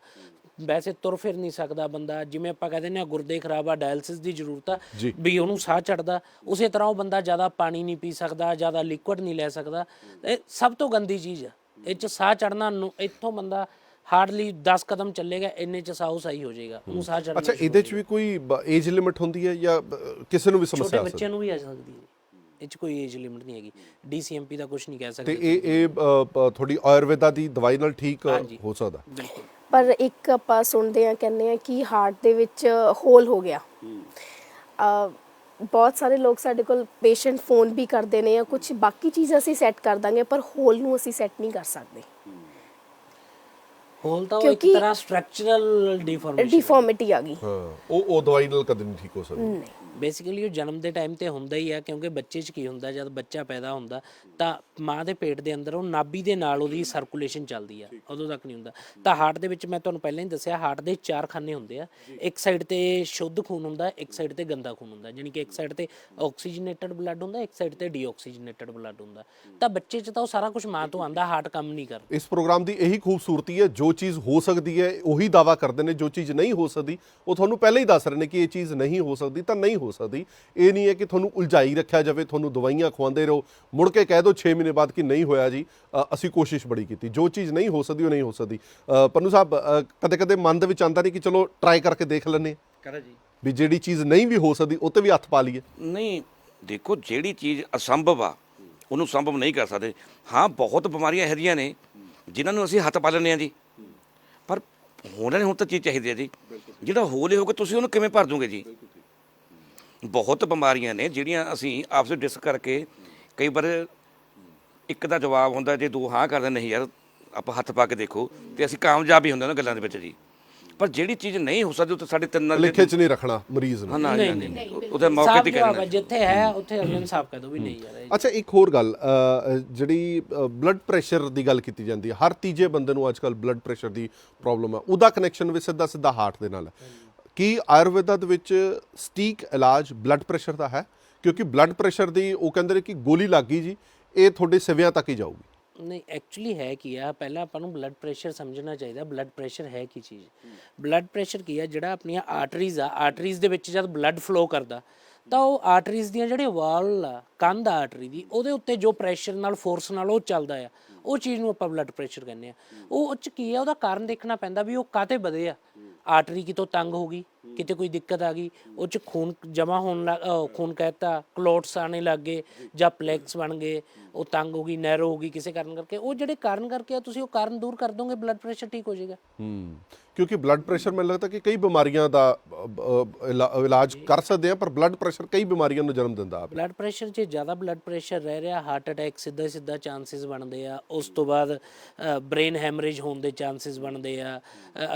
ਵੈਸੇ ਤੁਰ ਫਿਰ ਨਹੀਂ ਸਕਦਾ ਬੰਦਾ, ਜਿਵੇਂ ਆਪਾਂ ਕਹਿ ਦਿੰਦੇ ਹਾਂ ਗੁਰਦੇ ਖਰਾਬ ਆ, ਡਾਇਲਸਿਸ ਦੀ ਜ਼ਰੂਰਤ ਆ ਵੀ ਉਹਨੂੰ ਸਾਹ ਚੜਦਾ, ਉਸੇ ਤਰ੍ਹਾਂ ਉਹ ਬੰਦਾ ਜ਼ਿਆਦਾ ਪਾਣੀ ਨਹੀਂ ਪੀ ਸਕਦਾ, ਜ਼ਿਆਦਾ ਲਿਕੁਇਡ ਨਹੀਂ ਲੈ ਸਕਦਾ। ਇਹ ਸਭ ਤੋਂ ਗੰਦੀ ਚੀਜ਼ ਆ ਇਹ 'ਚ, ਸਾਹ ਚੜਨਾ। ਇੱਥੋਂ ਬੰਦਾ ਹਾਰਡਲੀ 10 ਕਦਮ ਚੱਲੇਗਾ, ਇੰਨੇ 'ਚ ਸਾਹ ਸਹੀ ਹੋ ਜਾਏਗਾ, ਉਹਨੂੰ ਸਾਹ ਚੜਨਾ। ਅੱਛਾ, ਇਹਦੇ 'ਚ ਵੀ ਕੋਈ ਏਜ ਲਿਮਿਟ ਹੁੰਦੀ ਹੈ ਜਾਂ ਕਿਸੇ ਨੂੰ ਵੀ ਸਮੱਸਿਆ ਆ ਸਕਦੀ ਹੈ? ਛੋਟੇ ਬੱਚਿਆਂ ਨੂੰ ਵੀ ਆ ਸਕਦੀ ਹੈ, ਇਹ 'ਚ ਕੋਈ ਏਜ ਲਿਮਿਟ ਨਹੀਂ ਹੈਗੀ। DCMP ਦਾ ਕੁਝ ਨਹੀਂ ਕਹਿ ਸਕਦੇ। ਤੇ ਇਹ ਥੋੜੀ ਆਯੁਰਵੇਦਾ ਦੀ ਦਵਾਈ ਨਾਲ ਠੀਕ ਹੋ ਸਕਦਾ? ਬਿਲਕੁਲ। ਪਰ ਇੱਕ ਆਪਾਂ ਸੁਣਦੇ ਆ, ਕਹਿੰਦੇ ਆ ਕਿ ਹਾਰਟ ਦੇ ਵਿੱਚ ਹੋਲ ਹੋ ਗਿਆ, ਬਹੁਤ ਸਾਰੇ ਲੋਕ ਸਾਡੇ ਕੋਲ ਪੇਸ਼ੈਂਟ ਫੋਨ ਵੀ ਕਰਦੇ ਨੇ ਜਾਂ ਕੁਝ ਬਾਕੀ ਚੀਜ਼ਾਂ ਅਸੀਂ ਸੈੱਟ ਕਰ ਦਾਂਗੇ, ਪਰ ਹੋਲ ਨੂੰ ਅਸੀਂ ਸੈੱਟ ਨਹੀਂ ਕਰ ਸਕਦੇ। ਹੋਲ ਤਾਂ ਉਹ ਇੱਕ ਕਿਉਂਕਿ ਤਰ੍ਹਾਂ ਸਟਰਕਚਰਲ ਡਿਫਾਰਮਿਟੀ ਆ ਗਈ। ਹਾਂ, ਉਹ ਦਵਾਈ ਨਾਲ ਕਦੇ ਨਹੀਂ ਠੀਕ ਹੋ ਸਕਦੀ। ਨਹੀਂ, ਬੇਸਿਕਲੀ ਉਹ ਜਨਮ ਦੇ ਟਾਈਮ ਤੇ ਹੁੰਦਾ ਹੀ ਆ, ਕਿਉਂਕਿ ਬੱਚੇ 'ਚ ਕੀ ਹੁੰਦਾ, ਜਦ ਬੱਚਾ ਪੈਦਾ ਹੁੰਦਾ ਤਾਂ ਮਾਂ ਦੇ ਪੇਟ ਦੇ ਅੰਦਰ ਉਹ ਨਾਭੀ ਦੇ ਨਾਲ ਉਹਦੀ ਸਰਕੂਲੇਸ਼ਨ ਚੱਲਦੀ ਆ, ਉਦੋਂ ਤੱਕ ਨਹੀਂ ਹੁੰਦਾ। ਤਾਂ ਹਾਰਟ ਦੇ ਵਿੱਚ ਮੈਂ ਤੁਹਾਨੂੰ ਪਹਿਲਾਂ ਹੀ ਦੱਸਿਆ, ਹਾਰਟ ਦੇ 4 ਖਾਨੇ ਹੁੰਦੇ ਆ। ਇੱਕ ਸਾਈਡ ਤੇ ਸ਼ੁੱਧ ਖੂਨ ਹੁੰਦਾ, ਇੱਕ ਸਾਈਡ ਤੇ ਗੰਦਾ ਖੂਨ ਹੁੰਦਾ, ਜਾਣੀ ਕਿ ਇੱਕ ਸਾਈਡ ਤੇ ਆਕਸੀਜਨੇਟਡ ਬਲੱਡ ਹੁੰਦਾ, ਇੱਕ ਸਾਈਡ ਤੇ ਡੀਆਕਸੀਜਨੇਟਡ ਬਲੱਡ ਹੁੰਦਾ। ਤਾਂ ਬੱਚੇ 'ਚ ਤਾਂ ਉਹ ਸਾਰਾ ਕੁਝ ਮਾਂ ਤੋਂ ਆਂਦਾ, ਹਾਰਟ ਕੰਮ ਨਹੀਂ ਕਰਦਾ। ਇਸ ਪ੍ਰੋਗਰਾਮ ਦੀ ਇਹੀ ਖੂਬਸੂਰਤੀ ਹੈ, ਜੋ ਚੀਜ਼ ਹੋ ਸਕਦੀ ਹੈ ਉਹੀ ਦਾਵਾ ਕਰਦੇ ਨੇ, ਜੋ ਚੀਜ਼ ਨਹੀਂ ਹੋ ਸਕਦੀ ਉਹ ਤੁਹਾਨੂੰ ਪਹਿਲਾਂ ਹੀ ਦੱਸ ਰਹੇ ਨੇ ਕਿ ਇਹ ਚੀਜ਼ ਨਹੀਂ ਹੋ ਸਕਦੀ ਤਾਂ ਨਹੀਂ ਹੋ ਸਕਦੀ। ਇਹ ਨਹੀਂ ਹੈ ਕਿ ਤੁਹਾਨੂੰ ਉਲਝਾਈ ਰੱਖਿਆ ਜਾਵੇ, ਤੁਹਾਨੂੰ ਦਵਾਈਆਂ ਖਵਾਉਂਦੇ ਰਹੋ, ਮੁੜ ਕੇ ਕਹਿ ਦਿਓ 6 ਮਹੀਨੇ ਬਾਅਦ ਕਿ ਨਹੀਂ ਹੋਇਆ ਜੀ, ਅਸੀਂ ਕੋਸ਼ਿਸ਼ ਬੜੀ ਕੀਤੀ। ਜੋ ਚੀਜ਼ ਨਹੀਂ ਹੋ ਸਕਦੀ ਉਹ ਨਹੀਂ ਹੋ ਸਕਦੀ। ਪੰਨੂ ਸਾਹਿਬ, ਕਦੇ ਕਦੇ ਮਨ ਦੇ ਵਿੱਚ ਆਉਂਦਾ ਨਹੀਂ ਕਿ ਚਲੋ ਟਰਾਈ ਕਰਕੇ ਦੇਖ ਲੈਂਦੇ ਕਰਾ ਜੀ ਵੀ ਜਿਹੜੀ ਚੀਜ਼ ਨਹੀਂ ਵੀ ਹੋ ਸਕਦੀ ਉਹ 'ਤੇ ਵੀ ਹੱਥ ਪਾ ਲਈਏ? ਨਹੀਂ, ਦੇਖੋ ਜਿਹੜੀ ਚੀਜ਼ ਅਸੰਭਵ ਆ ਉਹਨੂੰ ਸੰਭਵ ਨਹੀਂ ਕਰ ਸਕਦੇ। ਹਾਂ, ਬਹੁਤ ਬਿਮਾਰੀਆਂ ਇਹੋ ਜਿਹੀਆਂ ਨੇ ਜਿਨ੍ਹਾਂ ਨੂੰ ਅਸੀਂ ਹੱਥ ਪਾ ਲੈਂਦੇ ਹਾਂ ਜੀ, ਪਰ ਹੋਣਾ ਨਹੀਂ, ਹੁਣ ਤਾਂ ਚੀਜ਼ ਚਾਹੀਦੀ ਹੈ ਜੀ। ਜਿਹੜਾ ਹੋਲੇ ਹੋਊਗਾ ਤੁਸੀਂ ਉਹਨੂੰ ਕਿਵੇਂ ਭਰ ਦੂੰਗੇ ਜੀ? ਬਹੁਤ ਬਿਮਾਰੀਆਂ ਨੇ ਜਿਹੜੀਆਂ ਅਸੀਂ ਆਪਸ ਵਿੱਚ ਡਿਸਕਸ ਕਰਕੇ, ਕਈ ਵਾਰ ਇੱਕ ਦਾ ਜਵਾਬ ਹੁੰਦਾ ਜੇ 2 ਹਾਂ ਕਰਦੇ, ਨਹੀਂ ਯਾਰ ਆਪਾਂ ਹੱਥ ਪਾ ਕੇ ਦੇਖੋ, ਤੇ ਅਸੀਂ ਕਾਮਯਾਬ ਹੀ ਹੁੰਦੇ ਉਹਨਾਂ ਗੱਲਾਂ ਦੇ ਵਿੱਚ ਜੀ। ਪਰ ਜਿਹੜੀ ਚੀਜ਼ ਨਹੀਂ ਹੋ ਸਕਦੀ ਉਹ ਤਾਂ ਸਾਡੇ ਤਿੰਨ ਨਾਲ ਲਿਖੇ 'ਚ ਨਹੀਂ ਰੱਖਣਾ ਮਰੀਜ਼ ਨੂੰ। ਨਹੀਂ, ਉਹਦੇ ਮੌਕੇ ਸਾਫ਼ ਤੇ ਜਵਾਬ ਕਰਨਾ। ਹੈ, ਜਿੱਥੇ ਹੈ ਉੱਥੇ ਅਗਲੇ ਨੂੰ ਸਾਫ਼ ਕਹਿ ਦੋ ਵੀ ਨਹੀਂ ਯਾਰ। ਅੱਛਾ, ਇੱਕ ਹੋਰ ਗੱਲ, ਜਿਹੜੀ ਬਲੱਡ ਪ੍ਰੈਸ਼ਰ ਦੀ ਗੱਲ ਕੀਤੀ ਜਾਂਦੀ ਹੈ, ਹਰ ਤੀਜੇ ਬੰਦੇ ਨੂੰ ਅੱਜ ਕੱਲ੍ਹ ਬਲੱਡ ਪ੍ਰੈਸ਼ਰ ਦੀ ਪ੍ਰੋਬਲਮ ਹੈ, ਉਹਦਾ ਕਨੈਕਸ਼ਨ ਵੀ ਸਿੱਧਾ ਸਿੱਧਾ ਹਾਰਟ ਦੇ ਨਾਲ ਹੈ। ਕੀ ਆਯੁਰਵੇਦਾ ਦੇ ਵਿੱਚ ਸਟੀਕ ਇਲਾਜ ਬਲੱਡ ਪ੍ਰੈਸ਼ਰ ਦਾ ਹੈ? ਕਿਉਂਕਿ ਬਲੱਡ ਪ੍ਰੈਸ਼ਰ ਦੀ ਉਹ ਕਹਿੰਦੇ ਨੇ ਕਿ ਗੋਲੀ ਲੱਗ ਗਈ ਜੀ, ਇਹ ਤੁਹਾਡੇ ਸਿਵਿਆਂ ਤੱਕ ਹੀ ਜਾਊਗੀ। ਨਹੀਂ, ਐਕਚੁਅਲੀ ਹੈ ਕੀ ਆ, ਪਹਿਲਾਂ ਆਪਾਂ ਨੂੰ ਬਲੱਡ ਪ੍ਰੈਸ਼ਰ ਸਮਝਣਾ ਚਾਹੀਦਾ। ਬਲੱਡ ਪ੍ਰੈਸ਼ਰ ਹੈ ਕੀ ਚੀਜ਼? ਬਲੱਡ ਪ੍ਰੈਸ਼ਰ ਕੀ ਆ, ਜਿਹੜਾ ਆਪਣੀਆਂ ਆਰਟਰੀਜ਼ ਆ, ਆਰਟਰੀਜ਼ ਦੇ ਵਿੱਚ ਜਦ ਬਲੱਡ ਫਲੋ ਕਰਦਾ ਤਾਂ ਉਹ ਆਰਟਰੀਜ਼ ਦੀਆਂ ਜਿਹੜੇ ਵਾਲ ਆ, ਕੰਧ ਆਰਟਰੀ ਦੀ, ਉਹਦੇ ਉੱਤੇ ਜੋ ਪ੍ਰੈਸ਼ਰ ਨਾਲ, ਫੋਰਸ ਨਾਲ ਉਹ ਚੱਲਦਾ ਆ, ਉਹ ਚੀਜ਼ ਨੂੰ ਆਪਾਂ ਬਲੱਡ ਪ੍ਰੈਸ਼ਰ ਕਹਿੰਦੇ ਆ। ਉਹ 'ਚ ਕੀ ਆ, ਉਹਦਾ ਕਾਰਨ ਦੇਖਣਾ ਪੈਂਦਾ ਵੀ ਉਹ ਕਾਹਤੇ ਵਧੇ ਆ। ਆਰਟਰੀ ਕਿਤੋਂ ਤੰਗ ਹੋ ਗਈ, ਕਿਤੇ ਕੋਈ ਦਿੱਕਤ ਆ ਗਈ, ਉਹ 'ਚ ਖੂਨ ਜਮਾ ਹੋਣ ਲੱਗ, ਖੂਨ ਕਹਿਤਾ ਕਲੋਟਸ ਆਣੇ ਲੱਗ ਗਏ ਜਾਂ ਪਲੇਕਸ ਬਣ ਗਏ, ਉਹ ਤੰਗ ਹੋ ਗਈ, ਨੈਰੋ ਹੋ ਗਈ ਕਿਸੇ ਕਾਰਨ ਕਰਕੇ। ਉਹ ਜਿਹੜੇ ਕਾਰਨ ਕਰਕੇ ਆ, ਤੁਸੀਂ ਉਹ ਕਾਰਨ ਦੂਰ ਕਰ ਦੋਗੇ, ਬਲੱਡ ਪ੍ਰੈਸ਼ਰ ਠੀਕ ਹੋ ਜਾਏਗਾ। ਕਿਉਂਕਿ ਬਲੱਡ ਪ੍ਰੈਸ਼ਰ ਮੈਨੂੰ ਲੱਗਦਾ ਕਿ ਕਈ ਬਿਮਾਰੀਆਂ ਦਾ ਇਲਾਜ ਕਰ ਸਕਦੇ ਆ, ਪਰ ਬਲੱਡ ਪ੍ਰੈਸ਼ਰ ਕਈ ਬਿਮਾਰੀਆਂ ਨੂੰ ਜਨਮ ਦਿੰਦਾ। ਬਲੱਡ ਪ੍ਰੈਸ਼ਰ 'ਚ ਜ਼ਿਆਦਾ ਬਲੱਡ ਪ੍ਰੈਸ਼ਰ ਰਹਿ ਰਿਹਾ, ਹਾਰਟ ਅਟੈਕ ਸਿੱਧਾ ਚਾਂਸਿਸ ਬਣਦੇ ਆ। ਉਸ ਤੋਂ ਬਾਅਦ ਬ੍ਰੇਨ ਹੈਮਰੇਜ ਹੋਣ ਦੇ ਚਾਂਸਿਸ ਬਣਦੇ ਆ,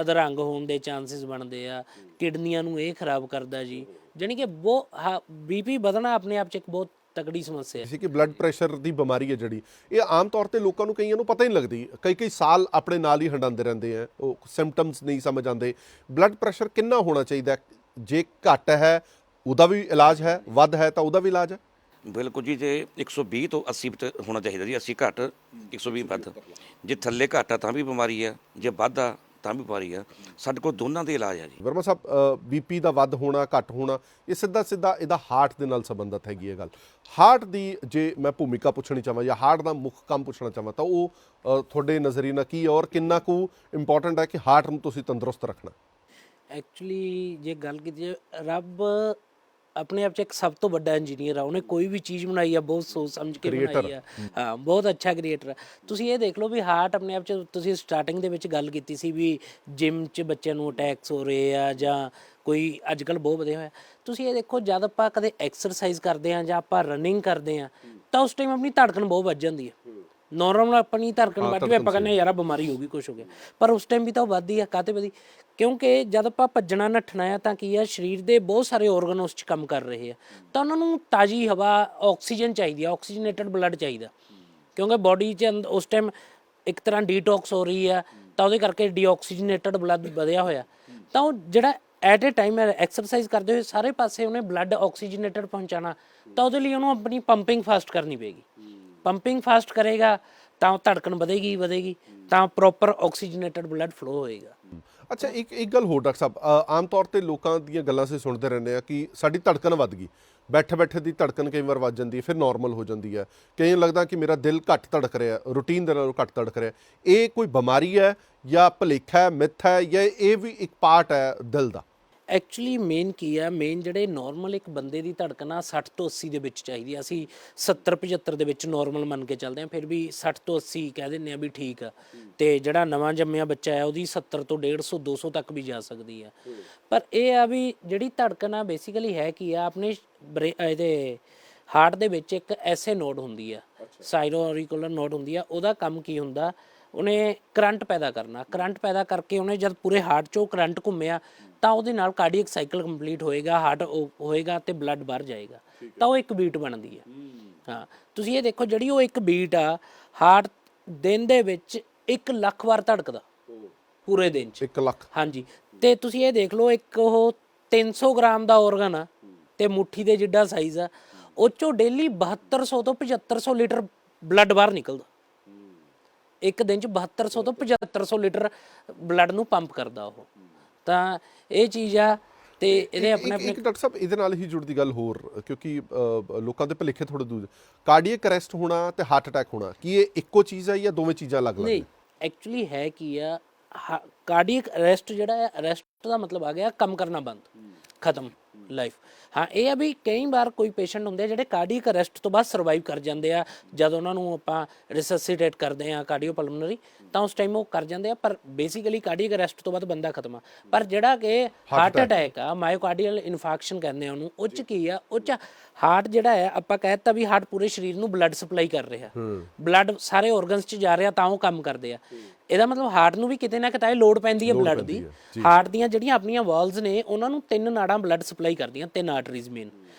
ਅਧਰੰਗ ਹੋਣ ਦੇ ਚਾਂਸਿਸ ਬਣਦੇ ਆ, ਕਿਡਨੀਆਂ ਨੂੰ ਇਹ ਖਰਾਬ ਕਰਦਾ ਜੀ। ਜਾਣੀ ਕਿ ਬਹੁਤ ਬੀਪੀ ਵਧਣਾ ਆਪਣੇ ਆਪ 'ਚ ਇੱਕ ਬਹੁਤ ਤਕੜੀ ਸਮੱਸਿਆ ਜਿਵੇਂ ਕਿ ਬਲੱਡ ਪ੍ਰੈਸ਼ਰ ਦੀ ਬਿਮਾਰੀ ਹੈ ਜਿਹੜੀ, ਇਹ ਆਮ ਤੌਰ ਤੇ ਲੋਕਾਂ ਨੂੰ ਕਈਆਂ ਨੂੰ ਪਤਾ ਹੀ ਨਹੀਂ ਲੱਗਦੀ, ਕਈ ਸਾਲ ਆਪਣੇ ਨਾਲ ਹੀ ਹੰਡਾਉਂਦੇ ਰਹਿੰਦੇ ਆ, ਉਹ ਸਿੰਪਟਮਸ ਨਹੀਂ ਸਮਝ ਆਉਂਦੇ। ਬਲੱਡ ਪ੍ਰੈਸ਼ਰ ਕਿੰਨਾ ਹੋਣਾ ਚਾਹੀਦਾ? ਜੇ ਘੱਟ ਹੈ ਉਹਦਾ ਵੀ ਇਲਾਜ ਹੈ, ਵੱਧ ਹੈ ਤਾਂ ਉਹਦਾ ਵੀ ਇਲਾਜ ਹੈ? ਬਿਲਕੁਲ ਜੀ, ਜੇ 120 ਤੋਂ 80 ਹੋਣਾ ਚਾਹੀਦਾ ਜੀ। 80 ਘੱਟ, 120 ਵੱਧ। ਜੇ ਥੱਲੇ ਘੱਟ ਆ ਤਾਂ ਵੀ ਬਿਮਾਰੀ ਆ, ਜੇ ਵੱਧ ਆ ਤਾਂ ਵੀ ਬਿਮਾਰੀ ਆ। ਸਾਡੇ ਕੋਲ ਦੋਨਾਂ ਦੇ ਇਲਾਜ ਆ ਜੀ। ਵਰਮਾ ਸਾਹਿਬ, ਬੀਪੀ ਦਾ ਵੱਧ ਹੋਣਾ ਘੱਟ ਹੋਣਾ ਇਹ ਸਿੱਧਾ ਇਹਦਾ ਹਾਰਟ ਦੇ ਨਾਲ ਸੰਬੰਧਿਤ ਹੈਗੀ ਇਹ ਗੱਲ। ਹਾਰਟ ਦੀ ਜੇ ਮੈਂ ਭੂਮਿਕਾ ਪੁੱਛਣੀ ਚਾਹਾਂ ਜਾਂ ਹਾਰਟ ਦਾ ਮੁੱਖ ਕੰਮ ਪੁੱਛਣਾ ਚਾਹਾਂ ਤਾਂ ਉਹ ਤੁਹਾਡੇ ਨਜ਼ਰੀਏ ਨਾਲ ਕੀ ਹੈ, ਔਰ ਕਿੰਨਾ ਕੁ ਇੰਪੋਰਟੈਂਟ ਹੈ ਕਿ ਹਾਰਟ ਨੂੰ ਤੁਸੀਂ ਤੰਦਰੁਸਤ ਰੱਖਣਾ? ਐਕਚੁਅਲੀ ਜੇ ਗੱਲ ਕੀਤੀ ਜਾਏ, ਰੱਬ ਆਪਣੇ ਆਪ 'ਚ ਇੱਕ ਸਭ ਤੋਂ ਵੱਡਾ ਇੰਜੀਨੀਅਰ ਆ। ਉਹਨੇ ਕੋਈ ਵੀ ਚੀਜ਼ ਬਣਾਈ ਆ ਬਹੁਤ ਸੋਚ ਸਮਝ ਕੇ ਬਣਾਈ ਆ। ਹਾਂ, ਬਹੁਤ ਅੱਛਾ ਕ੍ਰੀਏਟਰ ਆ। ਤੁਸੀਂ ਇਹ ਦੇਖ ਲਓ ਵੀ ਹਾਰਟ ਆਪਣੇ ਆਪ 'ਚ, ਤੁਸੀਂ ਸਟਾਰਟਿੰਗ ਦੇ ਵਿੱਚ ਗੱਲ ਕੀਤੀ ਸੀ ਵੀ ਜਿਮ 'ਚ ਬੱਚਿਆਂ ਨੂੰ ਅਟੈਕਸ ਹੋ ਰਹੇ ਆ ਜਾਂ ਕੋਈ ਅੱਜ ਕੱਲ੍ਹ ਬਹੁਤ ਵਧਿਆ ਹੋਇਆ। ਤੁਸੀਂ ਇਹ ਦੇਖੋ, ਜਦ ਆਪਾਂ ਕਦੇ ਐਕਸਰਸਾਈਜ਼ ਕਰਦੇ ਹਾਂ ਜਾਂ ਆਪਾਂ ਰਨਿੰਗ ਕਰਦੇ ਹਾਂ ਤਾਂ ਉਸ ਟਾਈਮ ਆਪਣੀ ਧੜਕਣ ਬਹੁਤ ਵੱਧ ਜਾਂਦੀ ਹੈ। ਨੋਰਮਲ ਆਪਣੀ ਧੜਕਣ ਵੱਧ ਵੀ ਆਪਾਂ ਕਹਿੰਦੇ ਯਾਰ ਆ ਬਿਮਾਰੀ ਹੋ ਗਈ, ਕੁਛ ਹੋ ਗਿਆ, ਪਰ ਉਸ ਟਾਈਮ ਵੀ ਤਾਂ ਉਹ ਵੱਧਦੀ ਆ। ਕਾਹਤੇ ਵਧੀ? ਕਿਉਂਕਿ ਜਦ ਆਪਾਂ ਭੱਜਣਾ ਨੱਠਣਾ ਆ ਤਾਂ ਕੀ ਆ, ਸਰੀਰ ਦੇ ਬਹੁਤ ਸਾਰੇ ਔਰਗਨ ਉਸ 'ਚ ਕੰਮ ਕਰ ਰਹੇ ਆ, ਤਾਂ ਉਹਨਾਂ ਨੂੰ ਤਾਜ਼ੀ ਹਵਾ, ਆਕਸੀਜਨ ਚਾਹੀਦੀ ਆ, ਆਕਸੀਜਨੇਟਡ ਬਲੱਡ ਚਾਹੀਦਾ। ਕਿਉਂਕਿ ਬੋਡੀ 'ਚ ਉਸ ਟਾਈਮ ਇੱਕ ਤਰ੍ਹਾਂ ਡੀਟੌਕਸ ਹੋ ਰਹੀ ਆ, ਤਾਂ ਉਹਦੇ ਕਰਕੇ ਡੀਆਕਸੀਜਨੇਟਡ ਬਲੱਡ ਵਧਿਆ ਹੋਇਆ। ਤਾਂ ਉਹ ਜਿਹੜਾ ਐਟ ਏ ਟਾਈਮ ਐਕਸਰਸਾਈਜ਼ ਕਰਦੇ ਹੋਏ ਸਾਰੇ ਪਾਸੇ ਉਹਨੇ ਬਲੱਡ ਆਕਸੀਜਨੇਟਡ ਪਹੁੰਚਾਉਣਾ, ਤਾਂ ਉਹਦੇ ਲਈ ਉਹਨੂੰ ਆਪਣੀ ਪੰਪਿੰਗ ਫਾਸਟ ਕਰਨੀ ਪਏਗੀ। ਪੰਪਿੰਗ ਫਾਸਟ ਕਰੇਗਾ ਤਾਂ ਧੜਕਣ ਵਧੇਗੀ, ਤਾਂ ਪ੍ਰੋਪਰ ਆਕਸੀਜਨੇਟਡ ਬਲੱਡ ਫਲੋ ਹੋਏਗਾ। ਅੱਛਾ, ਇੱਕ ਗੱਲ ਹੋਰ ਡਾਕਟਰ ਸਾਹਿਬ, ਆਮ ਤੌਰ ਤੇ ਲੋਕਾਂ ਦੀਆਂ ਗੱਲਾਂ ਅਸੀਂ ਸੁਣਦੇ ਰਹਿੰਦੇ ਆ ਕਿ ਸਾਡੀ ਧੜਕਣ ਵੱਧ ਗਈ, ਬੈਠੇ ਦੀ ਧੜਕਣ ਕਈ ਵਾਰ ਵੱਧ ਜਾਂਦੀ ਹੈ, ਫਿਰ ਨਾਰਮਲ ਹੋ ਜਾਂਦੀ ਹੈ। ਕਈਆਂ ਨੂੰ ਲੱਗਦਾ ਕਿ ਮੇਰਾ ਦਿਲ ਘੱਟ ਧੜਕ ਰਿਹਾ, ਰੂਟੀਨ ਦੇ ਨਾਲੋਂ ਘੱਟ ਧੜਕ ਰਿਹਾ। ਇਹ ਕੋਈ ਬਿਮਾਰੀ ਹੈ ਜਾਂ ਭੁਲੇਖਾ ਹੈ, ਮਿੱਥ ਹੈ, ਜਾਂ ਇਹ ਵੀ ਇੱਕ ਪਾਰਟ ਹੈ ਦਿਲ ਦਾ? ਐਕਚੁਅਲੀ ਮੇਨ ਕੀ ਆ, ਮੇਨ ਜਿਹੜੇ ਨਾਰਮਲ ਇੱਕ ਬੰਦੇ ਦੀ ਧੜਕਣ ਆ 60 ਤੋਂ 80 ਦੇ ਵਿੱਚ ਚਾਹੀਦੀ ਆ। ਅਸੀਂ 70 75 ਦੇ ਵਿੱਚ ਨਾਰਮਲ ਮੰਨ ਕੇ ਚੱਲਦੇ ਆ, ਫਿਰ ਵੀ 60 ਤੋਂ 80 ਕਹਿ ਦਿੰਦੇ ਆ ਵੀ ਠੀਕ ਆ। ਤੇ ਜਿਹੜਾ ਨਵਾਂ ਜੰਮਿਆ ਬੱਚਾ ਹੈ ਉਹਦੀ 70 ਤੋਂ 150 200 ਤੱਕ ਵੀ ਜਾ ਸਕਦੀ ਆ। ਪਰ ਇਹ ਆ ਵੀ ਜਿਹੜੀ ਧੜਕਣ ਆ ਬੇਸਿਕਲੀ ਹੈ ਕੀ ਆ, ਆਪਣੇ ਇਹਦੇ ਹਾਰਟ ਦੇ ਵਿੱਚ ਇੱਕ ਐਸੇ ਨੋਡ ਹੁੰਦੀ ਆ, ਸਾਈਰੋ ਔਰੀਕੂਲਰ ਨੋਡ ਹੁੰਦੀ ਆ। ਉਹਦਾ ਕੰਮ ਕੀ ਹੁੰਦਾ, ਉਹਨੇ ਕਰੰਟ ਪੈਦਾ ਕਰਨਾ। ਕਰੰਟ ਪੈਦਾ ਕਰਕੇ ਉਹਨੇ ਜਦ ਪੂਰੇ ਹਾਰਟ 'ਚੋਂ ਕਰੰਟ ਘੁੰਮਿਆ ਤਾਂ ਉਹਦੇ ਨਾਲ ਕਾਰਡੀਅਕ ਸਾਈਕਲ ਕੰਪਲੀਟ ਹੋਏਗਾ, ਹਾਰਟ ਹੋਏਗਾ ਤੇ ਬਲੱਡ ਬਾਹਰ ਜਾਏਗਾ, ਤਾਂ ਉਹ ਇੱਕ ਬੀਟ ਬਣਦੀ ਹੈ। ਹਾਂ, ਤੁਸੀਂ ਇਹ ਦੇਖੋ ਜਿਹੜੀ ਉਹ ਇੱਕ ਬੀਟ ਆ, ਹਾਰਟ ਦਿਨ ਦੇ ਵਿੱਚ 1 ਲੱਖ ਵਾਰ ਧੜਕਦਾ ਪੂਰੇ ਦਿਨ 'ਚ। 1 ਲੱਖ? ਹਾਂਜੀ। ਤੇ ਤੁਸੀਂ ਇਹ ਦੇਖ ਲਓ, ਇੱਕ ਉਹ 300 ਗ੍ਰਾਮ ਦਾ ਔਰਗਨ ਆ ਤੇ ਮੁੱਠੀ ਦੇ ਜਿੱਡਾ ਸਾਈਜ਼ ਆ, ਉਹ 'ਚੋਂ ਡੇਲੀ 7200 ਤੋਂ 7500 ਲੀਟਰ ਬਲੱਡ ਬਾਹਰ ਨਿਕਲਦਾ। ਇੱਕ ਦਿਨ 'ਚ 7200 ਤੋਂ 7500 ਲੀਟਰ ਬਲੱਡ ਨੂੰ ਪੰਪ ਕਰਦਾ ਉਹ। ਤਾਂ ਇਹ ਚੀਜ਼ ਆ। ਤੇ ਇਹਦੇ ਆਪਣੇ ਇੱਕ ਡਾਕਟਰ ਸਾਹਿਬ ਇਹਦੇ ਨਾਲ ਹੀ ਜੁੜਦੀ ਗੱਲ ਹੋਰ, ਕਿਉਂਕਿ ਲੋਕਾਂ ਦੇ ਭੁਲੇਖੇ ਥੋੜੇ ਦੂਰ, ਕਾਰਡੀਅਕ ਅਰੈਸਟ ਹੋਣਾ ਤੇ ਹਾਰਟ ਅਟੈਕ ਹੋਣਾ, ਕੀ ਇਹ ਇੱਕੋ ਚੀਜ਼ ਹੈ ਜਾਂ ਦੋਵੇਂ ਚੀਜ਼ਾਂ ਅਲੱਗ-ਅਲੱਗ ਨੇ? ਨਹੀਂ, ਐਕਚੁਅਲੀ ਹੈ ਕੀ ਆ, ਕਾਰਡੀਅਕ ਅਰੈਸਟ ਜਿਹੜਾ ਹੈ, ਅਰੈਸਟ ਦਾ ਮਤਲਬ ਆ ਗਿਆ ਕੰਮ ਕਰਨਾ ਬੰਦ, ਖਤਮ ਲਾਈਫ। ਹਾਂ, ਇਹ ਆ ਵੀ ਕਈ ਵਾਰ ਕੋਈ ਪੇਸ਼ੈਂਟ ਹੁੰਦੇ ਆ ਜਿਹੜੇ ਕਾਰਡੀਅਕ ਅਰੈਸਟ ਤੋਂ ਬਾਅਦ ਸਰਵਾਈਵ ਕਰ ਜਾਂਦੇ ਆ। ਜਦ ਉਹਨਾਂ ਨੂੰ ਆਪਾਂ ਰਿਸੈਸੀਟੇਟ ਕਰਦੇ ਆ ਕਾਰਡੀਓਪਲਮਨਰੀ, ਤਾਂ ਉਸ ਟਾਈਮ ਉਹ ਕਰ ਜਾਂਦੇ ਆ। ਪਰ ਬੇਸਿਕਲੀ ਕਾਰਡੀਅਕ ਅਰੈਸਟ ਤੋਂ ਬਾਅਦ ਬੰਦਾ ਖਤਮ ਆ। ਪਰ ਜਿਹੜਾ ਕਿ ਹਾਰਟ ਅਟੈਕ ਆ, ਮਾਇਓਕਾਰਡੀਅਲ ਇਨਫਾਰਕਸ਼ਨ ਕਹਿੰਦੇ ਆ ਉਹਨੂੰ, ਉਹ 'ਚ ਕੀ ਆ, ਉਹ 'ਚ ਹਾਰਟ ਜਿਹੜਾ ਹੈ, ਆਪਾਂ ਕਹਿ ਦਿੱਤਾ ਵੀ ਹਾਰਟ ਪੂਰੇ ਸਰੀਰ ਨੂੰ ਬਲੱਡ ਸਪਲਾਈ ਕਰ ਰਿਹਾ, ਬਲੱਡ ਸਾਰੇ ਔਰਗਨਸ 'ਚ ਜਾ ਰਿਹਾ ਤਾਂ ਉਹ ਕੰਮ ਕਰਦੇ ਆ। ਇਹਦਾ ਮਤਲਬ ਹਾਰਟ ਨੂੰ ਵੀ ਕਿਤੇ ਨਾ ਕਿਤੇ ਲੋੜ ਪੈਂਦੀ ਹੈ ਬਲੱਡ ਦੀ। ਹਾਰਟ ਦੀਆਂ ਜਿਹੜੀਆਂ ਆਪਣੀਆਂ ਵਾਲਸ ਨੇ, ਉਹਨਾਂ ਨੂੰ 3 ਨਾੜਾਂ ਬਲੱਡ ਸਪਲਾਈ ਕਰਦੀਆਂ, 3 ਆਰਟਰੀਜ਼ ਮੇਨ।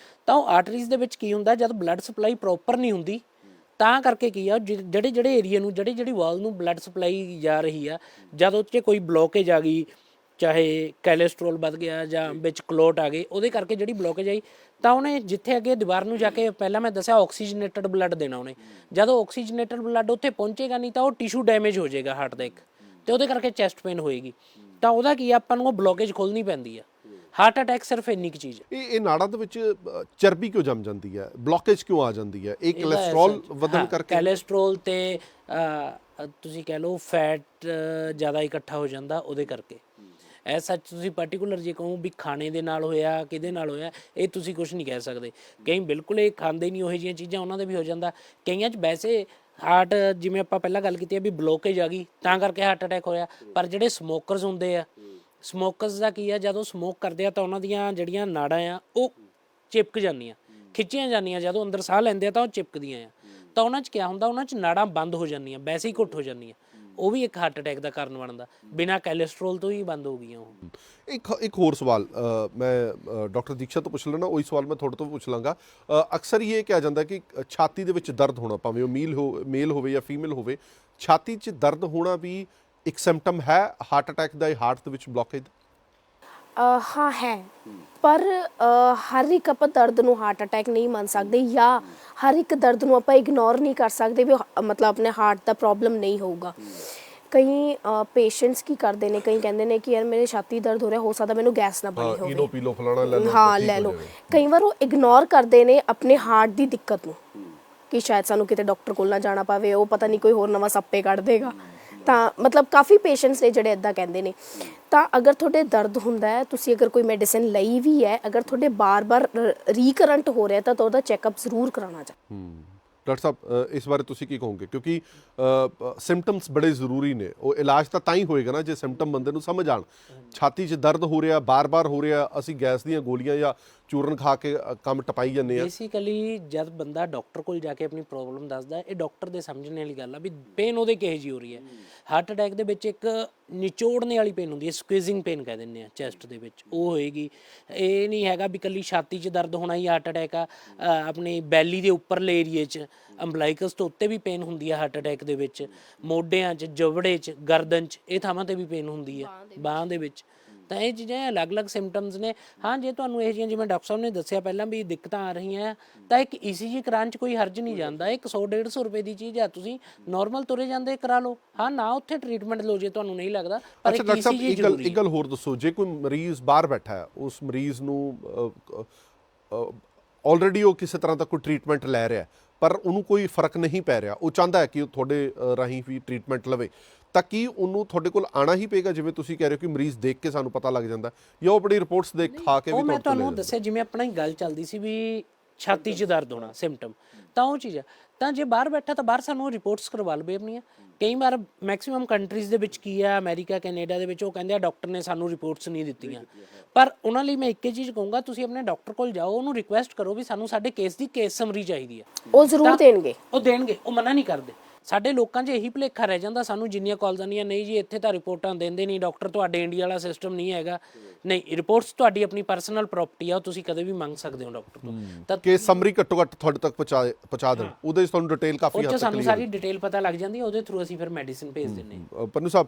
ਤਾਂ ਉਹ ਆਰਟਰੀਜ਼ ਦੇ ਵਿੱਚ ਕੀ ਹੁੰਦਾ, ਜਦ ਬਲੱਡ ਸਪਲਾਈ ਪ੍ਰੋਪਰ ਨਹੀਂ ਹੁੰਦੀ ਤਾਂ ਕਰਕੇ ਕੀ ਆ, ਜਿਹੜੇ ਏਰੀਆ ਨੂੰ ਜਿਹੜੀ ਵਾਲ ਨੂੰ ਬਲੱਡ ਸਪਲਾਈ ਜਾ ਰਹੀ ਆ, ਜਦ ਉਹ 'ਚ ਕੋਈ ਬਲੋਕੇਜ ਆ ਗਈ, ਚਾਹੇ ਕੋਲੇਸਟ੍ਰੋਲ ਵੱਧ ਗਿਆ ਜਾਂ ਵਿੱਚ ਕਲੋਟ ਆ ਗਏ, ਉਹਦੇ ਕਰਕੇ ਜਿਹੜੀ ਬਲੋਕੇਜ ਆਈ, ਤਾਂ ਉਹਨੇ ਜਿੱਥੇ ਅੱਗੇ ਦੀਵਾਰ ਨੂੰ ਜਾ ਕੇ, ਪਹਿਲਾਂ ਮੈਂ ਦੱਸਿਆ ਆਕਸੀਜਨੇਟਡ ਬਲੱਡ ਦੇਣਾ ਉਹਨੇ। ਜਦੋਂ ਆਕਸੀਜਨੇਟਡ ਬਲੱਡ ਉੱਥੇ ਪਹੁੰਚੇਗਾ ਨਹੀਂ ਤਾਂ ਉਹ ਟਿਸ਼ੂ ਡੈਮੇਜ ਹੋ ਜਾਏਗਾ ਹਾਰਟ ਦਾ ਇੱਕ, ਤੇ ਉਹਦੇ ਕਰਕੇ ਚੈਸਟ ਪੇਨ ਹੋਏਗੀ। ਤਾਂ ਉਹਦਾ ਕੀ ਆ, ਆਪਾਂ ਨੂੰ ਉਹ ਬਲੋਕੇਜ ਖੋਲਣੀ ਪੈਂਦੀ ਆ। ਹਾਰਟ ਅਟੈਕ ਸਿਰਫ ਇੰਨੀ ਕੁ ਚੀਜ਼ ਹੈ। ਇਹ ਨਾੜਾਂ ਦੇ ਵਿੱਚ ਚਰਬੀ ਕਿਉਂ ਜੰਮ ਜਾਂਦੀ ਹੈ, ਬਲੋਕੇਜ ਕਿਉਂ ਆ ਜਾਂਦੀ ਹੈ? ਇਹ ਕੋਲੇਸਟ੍ਰੋਲ ਵਧਣ ਕਰਕੇ? ਕੋਲੇਸਟ੍ਰੋਲ ਤੇ ਤੁਸੀਂ ਕਹਿ ਲਓ ਫੈਟ ਜ਼ਿਆਦਾ ਇਕੱਠਾ ਹੋ ਜਾਂਦਾ, ਉਹਦੇ ਕਰਕੇ। ਐ ਸੱਚ ਤੁਸੀਂ ਪਾਰਟੀਕੂਲਰ ਜੇ ਕਹੋ ਵੀ ਖਾਣੇ ਦੇ ਨਾਲ ਹੋਇਆ, ਕਿਹਦੇ ਨਾਲ ਹੋਇਆ, ਇਹ ਤੁਸੀਂ ਕੁਝ ਨਹੀਂ ਕਹਿ ਸਕਦੇ। ਕਈ ਬਿਲਕੁਲ ਇਹ ਖਾਂਦੇ ਨਹੀਂ, ਉਹੋ ਜਿਹੀਆਂ ਚੀਜ਼ਾਂ ਉਹਨਾਂ ਦੇ ਵੀ ਹੋ ਜਾਂਦਾ। ਕਈਆਂ 'ਚ ਵੈਸੇ ਹਾਰਟ, ਜਿਵੇਂ ਆਪਾਂ ਪਹਿਲਾਂ ਗੱਲ ਕੀਤੀ ਹੈ ਵੀ ਬਲੋਕੇਜ ਆ ਗਈ ਤਾਂ ਕਰਕੇ ਹਾਰਟ ਅਟੈਕ ਹੋਇਆ। ਪਰ ਜਿਹੜੇ ਸਮੋਕਰਸ ਹੁੰਦੇ ਆ, ਸਮੋਕਰਸ ਦਾ ਕੀ ਆ, ਜਦੋਂ ਸਮੋਕ ਕਰਦੇ ਆ ਤਾਂ ਉਹਨਾਂ ਦੀਆਂ ਜਿਹੜੀਆਂ ਨਾੜਾਂ ਆ ਉਹ ਚਿਪਕ ਜਾਂਦੀਆਂ, ਖਿੱਚੀਆਂ ਜਾਂਦੀਆਂ। ਜਦੋਂ ਅੰਦਰ ਸਾਹ ਲੈਂਦੇ ਆ ਤਾਂ ਉਹ ਚਿਪਕਦੀਆਂ ਆ। ਤਾਂ ਉਹਨਾਂ 'ਚ ਕੀ ਹੁੰਦਾ, ਉਹਨਾਂ 'ਚ ਨਾੜਾਂ ਬੰਦ ਹੋ ਜਾਂਦੀਆਂ, ਵੈਸੇ ਹੀ ਘੁੱਟ ਹੋ ਜਾਂਦੀਆਂ। ਉਹ ਵੀ ਇੱਕ ਹਾਰਟ ਅਟੈਕ ਦਾ ਕਾਰਨ ਬਣਦਾ, ਬਿਨਾਂ ਕੋਲੇਸਟ੍ਰੋਲ ਤੋਂ ਹੀ ਬੰਦ ਹੋ ਗਈਆਂ ਉਹ। ਇੱਕ ਹੋਰ ਸਵਾਲ ਮੈਂ ਡਾਕਟਰ ਦੀਕਸ਼ਾ ਤੋਂ ਪੁੱਛ ਲੈਣਾ, ਉਹੀ ਸਵਾਲ ਮੈਂ ਤੁਹਾਡੇ ਤੋਂ ਪੁੱਛ ਲਾਂਗਾ। ਅਕਸਰ ਹੀ ਇਹ ਕਿਹਾ ਜਾਂਦਾ ਕਿ ਛਾਤੀ ਦੇ ਵਿੱਚ ਦਰਦ ਹੋਣਾ, ਭਾਵੇਂ ਉਹ ਮੇਲ ਹੋਵੇ ਜਾਂ ਫੀਮੇਲ ਹੋਵੇ, ਛਾਤੀ 'ਚ ਦਰਦ ਹੋਣਾ ਵੀ ਇੱਕ ਸਿੰਪਟਮ ਹੈ ਹਾਰਟ ਅਟੈਕ ਦਾ, ਹਾਰਟ ਦੇ ਵਿੱਚ ਬਲੋਕੇਜ ਦਾ? ਹਾਂ ਹੈ, ਪਰ ਹਰ ਇੱਕ ਆਪਾਂ ਦਰਦ ਨੂੰ ਹਾਰਟ ਅਟੈਕ ਨਹੀਂ ਮੰਨ ਸਕਦੇ, ਜਾਂ ਹਰ ਇੱਕ ਦਰਦ ਨੂੰ ਆਪਾਂ ਇਗਨੋਰ ਨਹੀਂ ਕਰ ਸਕਦੇ ਵੀ ਮਤਲਬ ਆਪਣੇ ਹਾਰਟ ਦਾ ਪ੍ਰੋਬਲਮ ਨਹੀਂ ਹੋਊਗਾ। ਕਈ ਪੇਸ਼ੈਂਟਸ ਕੀ ਕਰਦੇ ਨੇ, ਕਈ ਕਹਿੰਦੇ ਨੇ ਕਿ ਯਾਰ ਮੇਰੇ ਛਾਤੀ ਦਰਦ ਹੋ ਰਿਹਾ, ਹੋ ਸਕਦਾ ਮੈਨੂੰ ਗੈਸ ਨਾ ਬਣੀ ਹੋਵੇ, ਇਨੋ ਪੀ ਲਓ, ਫਲਾਣਾ ਲੈ ਲਓ, ਹਾਂ ਲੈ ਲਓ। ਕਈ ਵਾਰ ਉਹ ਇਗਨੋਰ ਕਰਦੇ ਨੇ ਆਪਣੇ ਹਾਰਟ ਦੀ ਦਿੱਕਤ ਨੂੰ, ਕਿ ਸ਼ਾਇਦ ਸਾਨੂੰ ਕਿਤੇ ਡਾਕਟਰ ਕੋਲ ਨਾ ਜਾਣਾ ਪਵੇ, ਉਹ ਪਤਾ ਨਹੀਂ ਕੋਈ ਹੋਰ ਨਵਾਂ ਸੱਪੇ ਕੱਢ ਦੇਗਾ। ਤਾਂ ਮਤਲਬ ਕਾਫੀ ਪੇਸ਼ੈਂਟਸ ਨੇ ਜਿਹੜੇ ਇੱਦਾਂ ਕਹਿੰਦੇ ਨੇ। ਤਾਂ ਅਗਰ ਤੁਹਾਡੇ ਦਰਦ ਹੁੰਦਾ ਹੈ, ਤੁਸੀਂ ਅਗਰ ਕੋਈ ਮੈਡੀਸਿਨ ਲਈ ਵੀ ਹੈ, ਅਗਰ ਤੁਹਾਡੇ ਬਾਰ-ਬਾਰ ਰੀਕਰੰਟ ਹੋ ਰਿਹਾ ਤਾਂ ਉਹਦਾ ਚੈੱਕਅਪ ਜ਼ਰੂਰ ਕਰਾਉਣਾ ਚਾਹੀਦਾ। ਡਾਕਟਰ ਸਾਹਿਬ ਇਸ ਬਾਰੇ ਤੁਸੀਂ ਕੀ ਕਹੋਗੇ? ਕਿਉਂਕਿ ਸਿੰਪਟਮਸ ਬੜੇ ਜ਼ਰੂਰੀ ਨੇ। ਉਹ ਇਲਾਜ ਤਾਂ ਹੀ ਹੋਏਗਾ ਨਾ ਜੇ ਸਿੰਪਟਮ ਬੰਦੇ ਨੂੰ ਸਮਝ ਆਣ। ਛਾਤੀ 'ਚ ਦਰਦ ਹੋ ਰਿਹਾ, ਬਾਰ-ਬਾਰ ਹੋ ਰਿਹਾ, ਅਸੀਂ ਗੈਸ ਦੀਆਂ ਗੋਲੀਆਂ ਜਾਂ ਚੂਰਨ ਖਾ ਕੇ ਕੰਮ ਟਪਾਈ ਜਾਂਦੇ ਆ। ਬੇਸਿਕਲੀ ਜਦ ਬੰਦਾ ਡਾਕਟਰ ਕੋਲ ਜਾ ਕੇ ਆਪਣੀ ਪ੍ਰੋਬਲਮ ਦੱਸਦਾ, ਇਹ ਡਾਕਟਰ ਦੇ ਸਮਝਣ ਵਾਲੀ ਗੱਲ ਆ ਵੀ ਪੇਨ ਉਹਦੇ ਕਿਹੋ ਜਿਹੀ ਹੋ ਰਹੀ ਹੈ। ਹਾਰਟ ਅਟੈਕ ਦੇ ਵਿੱਚ ਇੱਕ ਨਿਚੋੜਨੇ ਵਾਲੀ ਪੇਨ ਹੁੰਦੀ ਹੈ, ਸਕੁਇਜ਼ਿੰਗ ਪੇਨ ਕਹਿ ਦਿੰਦੇ ਆ ਚੈਸਟ ਦੇ ਵਿੱਚ, ਉਹ ਹੋਏਗੀ। ਇਹ ਨਹੀਂ ਹੈਗਾ ਵੀ ਇਕੱਲੀ ਛਾਤੀ 'ਚ ਦਰਦ ਹੋਣਾ ਹੀ ਹਾਰਟ ਅਟੈਕ ਆ। ਆਪਣੇ ਬੈਲੀ ਦੇ ਉੱਪਰਲੇ ਏਰੀਏ 'ਚ, ਅੰਬਲਾਈਕਸ ਤੋਂ ਉੱਤੇ ਵੀ ਪੇਨ ਹੁੰਦੀ ਹੈ ਹਾਰਟ ਅਟੈਕ ਦੇ ਵਿੱਚ, ਮੋਢਿਆਂ 'ਚ, ਜਬੜੇ 'ਚ, ਗਰਦਨ 'ਚ, ਇਹ ਥਾਵਾਂ ਤੇ ਵੀ ਪੇਨ ਹੁੰਦੀ ਹੈ, ਬਾਹਾਂ ਦੇ ਵਿੱਚ। ਤਾਂ ਇਹ ਚੀਜ਼ਾਂ ਅਲੱਗ-ਅਲੱਗ ਸਿੰਪਟਮਸ ਨੇ। ਹਾਂ, ਜੇ ਤੁਹਾਨੂੰ ਇਹ ਜਿਹੀਆਂ ਜਿਵੇਂ ਡਾਕਟਰ ਸਾਹਿਬ ਨੇ ਦੱਸਿਆ ਪਹਿਲਾਂ ਵੀ ਦਿੱਕਤਾਂ ਆ ਰਹੀਆਂ ਤਾਂ ਇੱਕ ECG ਕਰਾਉਣ 'ਚ ਕੋਈ ਹਰਜ ਨਹੀਂ ਜਾਂਦਾ। ਇੱਕ 100-150 ਰੁਪਏ ਦੀ ਚੀਜ਼ ਆ, ਤੁਸੀਂ ਨੋਰਮਲ ਤੁਰੇ ਜਾਂਦੇ ਕਰਾ ਲਓ। ਹਾਂ, ਨਾ ਉੱਥੇ ਟ੍ਰੀਟਮੈਂਟ ਲਓ ਜੇ ਤੁਹਾਨੂੰ ਨਹੀਂ ਲੱਗਦਾ, ਪਰ ਇੱਕ ECG ਜ਼ਰੂਰੀ। ਇੱਕ ਗੱਲ ਹੋਰ ਦੱਸੋ, ਜੇ ਕੋਈ ਮਰੀਜ਼ ਬਾਹਰ ਬੈਠਾ ਹੈ, ਉਸ ਮਰੀਜ਼ ਨੂੰ ਆਲਰੇਡੀ ਉਹ ਕਿਸੇ ਤਰ੍ਹਾਂ ਦਾ ਕੋਈ ਟ੍ਰੀਟਮੈਂਟ ਲੈ ਰਿਹਾ, ਪਰ ਉਹਨੂੰ ਕੋਈ ਫਰਕ ਨਹੀਂ ਪੈ ਰਿਹਾ, ਉਹ ਚਾਹੁੰਦਾ ਹੈ ਕਿ ਉਹ ਤੁਹਾਡੇ ਰਾਹੀਂ ਵੀ ਟ੍ਰੀਟਮੈਂਟ ਲਵੇ, ਤਾਂ ਕੀ ਉਹਨੂੰ ਤੁਹਾਡੇ ਕੋਲ ਆਣਾ ਹੀ ਪਏਗਾ, ਜਿਵੇਂ ਤੁਸੀਂ ਕਹਿ ਰਹੇ ਹੋ ਕਿ ਮਰੀਜ਼ ਦੇਖ ਕੇ ਸਾਨੂੰ ਪਤਾ ਲੱਗ ਜਾਂਦਾ, ਜਾਂ ਉਹ ਆਪਣੀ ਰਿਪੋਰਟਸ ਦਿਖਾ ਕੇ ਵੀ ਉਹ ਮੈਂ ਤੁਹਾਡੇ ਕੋਲ ਲੈ ਤੁਹਾਨੂੰ ਜਾਂਦਾ? ਦੱਸਿਆ, ਜਿਵੇਂ ਆਪਣਾ ਹੀ ਗੱਲ ਚੱਲਦੀ ਸੀ ਵੀ ਛਾਤੀ 'ਚ ਦਰਦ ਹੋਣਾ ਸਿਮਟਮ, ਤਾਂ ਉਹ ਚੀਜ਼ ਆ। ਤਾਂ ਜੇ ਬਾਹਰ ਬੈਠਾ ਤਾਂ ਬਾਹਰ ਸਾਨੂੰ ਰਿਪੋਰਟਸ ਕਰਵਾ ਲਵੇ ਆਪਣੀਆਂ। ਕਈ ਵਾਰ ਮੈਕਸਿਮਮ ਕੰਟਰੀਜ਼ ਦੇ ਵਿੱਚ ਕੀ ਆ, ਅਮਰੀਕਾ ਕੈਨੇਡਾ ਦੇ ਵਿੱਚ ਉਹ ਕਹਿੰਦੇ ਆ ਡਾਕਟਰ ਨੇ ਸਾਨੂੰ ਰਿਪੋਰਟਸ ਨਹੀਂ ਦਿੱਤੀਆਂ, ਪਰ ਉਹਨਾਂ ਲਈ ਮੈਂ ਇੱਕ ਹੀ ਚੀਜ਼ ਕਹੂੰਗਾ, ਤੁਸੀਂ ਆਪਣੇ ਡਾਕਟਰ ਕੋਲ ਜਾਓ, ਉਹਨੂੰ ਰਿਕੁਐਸਟ ਕਰੋ ਵੀ ਸਾਨੂੰ ਸਾਡੇ ਕੇਸ ਦੀ ਕੇਸ ਸਮਰੀ ਚਾਹੀਦੀ ਆ। ਉਹ ਜ਼ਰੂਰ ਦੇਣਗੇ, ਉਹ ਦੇਣਗੇ, ਉਹ ਮਨਾ ਨਹੀਂ ਕਰਦੇ। ਸਾਡੇ ਲੋਕਾਂ 'ਚ ਇਹੀ ਭੁਲੇਖਾ ਰਹਿ ਜਾਂਦਾ, ਸਾਨੂੰ ਜਿੰਨੀਆਂ ਕਾਲਸ ਆਉਂਦੀਆਂ, ਨਹੀਂ ਜੀ ਇੱਥੇ ਤਾਂ ਰਿਪੋਰਟਾਂ ਦਿੰਦੇ ਨਹੀਂ ਡਾਕਟਰ, ਤੁਹਾਡੇ ਇੰਡੀਆ ਵਾਲਾ ਸਿਸਟਮ ਨਹੀਂ ਹੈਗਾ। ਨਹੀਂ, ਰਿਪੋਰਟਸ ਤੁਹਾਡੀ ਆਪਣੀ ਪਰਸਨਲ ਪ੍ਰਾਪਰਟੀ ਆ, ਉਹ ਤੁਸੀਂ ਕਦੇ ਵੀ ਮੰਗ ਸਕਦੇ ਹੋ ਡਾਕਟਰ ਤੋਂ। ਤਾਂ ਕੇਸ ਸਮਰੀ ਘੱਟੋ ਘੱਟ ਤੁਹਾਡੇ ਤੱਕ ਪਹੁੰਚਾ ਦੇਣ, ਉਹਦੇ ਵਿੱਚ ਤੁਹਾਨੂੰ ਡਿਟੇਲ ਕਾਫੀ ਉਹ ਹੱਦ 'ਚ ਤੱਕ ਸਾਨੂੰ clear ਸਾਰੀ ਡਿਟੇਲ ਪਤਾ ਲੱਗ ਜਾਂਦੀ ਹੈ, ਉਹਦੇ ਥਰੂ ਅਸੀਂ ਫਿਰ ਮੈਡੀਸਿਨ ਭੇਜ ਦਿੰਦੇ ਹਾਂ। ਪੰਨੂ ਸਾਹਿਬ,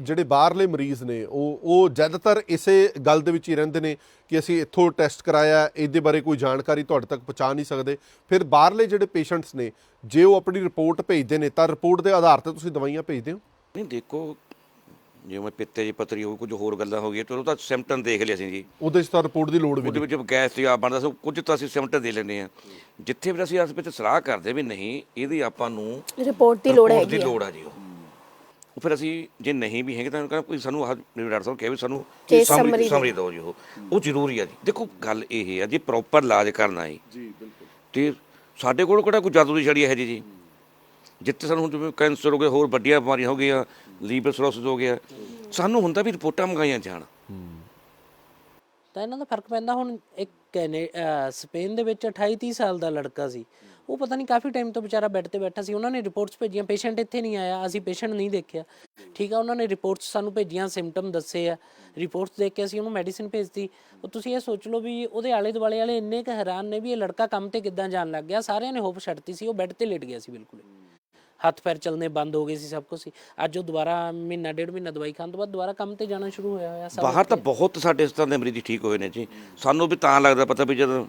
ਜਿਹੜੇ ਬਾਹਰਲੇ ਮਰੀਜ਼ ਨੇ ਉਹ ਜ਼ਿਆਦਾਤਰ ਇਸੇ ਗੱਲ ਦੇ ਵਿੱਚ ਹੀ ਰਹਿੰਦੇ ਨੇ ਕਿ ਅਸੀਂ ਇੱਥੋਂ ਟੈਸਟ ਕਰਾਇਆ, ਇਹਦੇ ਬਾਰੇ ਕੋਈ ਜਾਣਕਾਰੀ ਤੁਹਾਡੇ ਤੱਕ ਪਹੁੰਚਾ ਨਹੀਂ ਸਕਦੇ। ਫਿਰ ਬਾਹਰਲੇ ਜਿਹੜੇ ਪੇਸ਼ੈਂਟਸ ਨੇ, ਜੇ ਉਹ ਆਪਣੀ ਰਿਪੋਰਟ ਭੇਜਦੇ ਨੇ ਤਾਂ ਰਿਪੋਰਟ ਦੇ ਆਧਾਰ ਤੇ ਤੁਸੀਂ ਦਵਾਈਆਂ ਭੇਜਦੇ ਹੋ? ਨਹੀਂ ਦੇਖੋ, ਜਿਵੇਂ ਪਿੱਤੇ ਦੀ ਪੱਥਰੀ ਹੋ, ਕੁਝ ਹੋਰ ਗੱਲਾਂ ਹੋ ਗਈਆਂ, ਚਲੋ ਤਾਂ ਸਿਮਟਮ ਦੇਖ ਲਿਆ ਸੀ ਜੀ, ਉਹਦੇ 'ਚ ਤਾਂ ਰਿਪੋਰਟ ਦੀ ਲੋੜ ਵੀ ਉਹਦੇ ਨਹੀਂ। ਵਿੱਚ ਗੈਸ ਤੇ ਆ ਬਣਦਾ ਸੀ, ਕੁਝ ਤਾਂ ਅਸੀਂ ਸਿਮਟਮ ਦੇ ਲੈਂਦੇ ਹਾਂ। ਜਿੱਥੇ ਵੀ ਅਸੀਂ ਇਸ ਵਿੱਚ ਸਲਾਹ ਕਰਦੇ ਵੀ ਨਹੀਂ, ਇਹਦੀ ਆਪਾਂ ਨੂੰ ਰਿਪੋਰਟ ਦੀ ਲੋੜ ਰਿਪੋਰਟ ਦੀ ਹੈਗੀ ਆ। ਲੋੜ ਆ ਜੀ। ਉਹ ਫਿਰ ਅਸੀਂ ਜੇ ਨਹੀਂ ਵੀ ਹੈਗੇ ਤਾਂ ਕਹਿੰਦਾ ਕੋਈ ਸਾਨੂੰ ਆਹ ਡਾਕਟਰ ਸਾਹਿਬ ਕਹੇ ਵੀ ਸਾਨੂੰ Case summary ਸਮਰੀ ਦਿਓ ਜੀ, ਉਹ ਜ਼ਰੂਰੀ ਆ ਜੀ। ਦੇਖੋ ਗੱਲ ਇਹ ਆ ਜੀ, ਪ੍ਰੋਪਰ ਇਲਾਜ ਕਰਨਾ ਜੀ ਬਿਲਕੁਲ। ਤੇ ਸਾਡੇ ਕੋਲ ਕਿਹੜਾ ਕੋਈ ਜਾਦੂ ਦੀ ਛੜੀ ਇਹੋ ਜਿਹੀ ਜੀ, ਜਿੱਥੇ ਸਾਨੂੰ ਹੁਣ ਜਿਵੇਂ ਕੈਂਸਰ ਹੋ ਗਿਆ, ਹੋਰ ਵੱਡੀਆਂ ਬਿਮਾਰੀਆਂ ਹੋ ਗਈਆਂ, ਲੀਵਰ ਸਰੋਸਿਸ ਹੋ ਗਿਆ, ਸਾਨੂੰ ਹੁੰਦਾ ਵੀ ਰਿਪੋਰਟਾਂ ਮੰਗਾਈਆਂ ਜਾਣ। ਤਾਂ ਇਹਨਾਂ ਦਾ ਫਰਕ ਪੈਂਦਾ। ਹੁਣ ਇੱਕ ਸਪੇਨ ਦੇ ਵਿੱਚ 28-30 ਸਾਲ ਦਾ ਲੜਕਾ ਸੀ, ਉਹ ਪਤਾ ਨਹੀਂ ਕਾਫੀ ਟਾਈਮ ਤੋਂ ਵਿਚਾਰਾ ਬੈੱਡ ਤੇ ਬੈਠਾ ਸੀ, ਉਹਨਾਂ ਨੇ ਰਿਪੋਰਟਸ ਭੇਜੀਆਂ, ਪੇਸ਼ੈਂਟ ਇੱਥੇ ਨਹੀਂ ਆਇਆ, ਅਸੀਂ ਪੇਸ਼ੈਂਟ ਨਹੀਂ ਦੇਖਿਆ, ਠੀਕ ਆ, ਉਹਨਾਂ ਨੇ ਰਿਪੋਰਟਸ ਸਾਨੂੰ ਭੇਜੀਆਂ, ਸਿੰਪਟਮ ਦੱਸੇ ਆ, ਰਿਪੋਰਟਸ ਦੇਖ ਕੇ ਅਸੀਂ ਉਹਨੂੰ ਮੈਡੀਸਿਨ ਭੇਜਤੀ। ਉਹ ਤੁਸੀਂ ਇਹ ਸੋਚ ਲਓ ਵੀ ਉਹਦੇ ਆਲੇ ਦੁਆਲੇ ਵਾਲੇ ਇੰਨੇ ਕੁ ਹੈਰਾਨ ਨੇ ਵੀ ਇਹ ਲੜਕਾ ਕੰਮ ਤੇ ਕਿੱਦਾਂ ਜਾਣ ਲੱਗ ਗਿਆ। ਸਾਰਿਆਂ ਨੇ ਹੋਪ ਛੱਡਤੀ ਸੀ, ਉਹ ਬੈੱਡ ਤੇ ਲੇਟ ਗਿਆ ਸੀ, ਬਿਲਕੁਲ ਹੱਥ ਪੈਰ ਚੱਲਣੇ ਬੰਦ ਹੋ ਗਏ ਸੀ, ਸਭ ਕੁਝ ਸੀ। ਅੱਜ ਉਹ ਦੁਬਾਰਾ ਮਹੀਨਾ ਡੇਢ ਮਹੀਨਾ ਦਵਾਈ ਖਾਣ ਤੋਂ ਬਾਅਦ ਦੁਬਾਰਾ ਕੰਮ ਤੇ ਜਾਣਾ ਸ਼ੁਰੂ ਹੋਇਆ ਸਭ। ਬਾਹਰ ਤਾਂ ਬਹੁਤ ਸਾਡੇ ਇਸ ਤਰ੍ਹਾਂ ਦੇ ਮਰੀਜ਼ ਠੀਕ ਹੋਏ ਨੇ ਜੀ, ਸਾਨੂੰ ਵੀ ਤਾਂ ਲੱਗਦਾ ਪਤਾ ਵੀ ਜਦੋਂ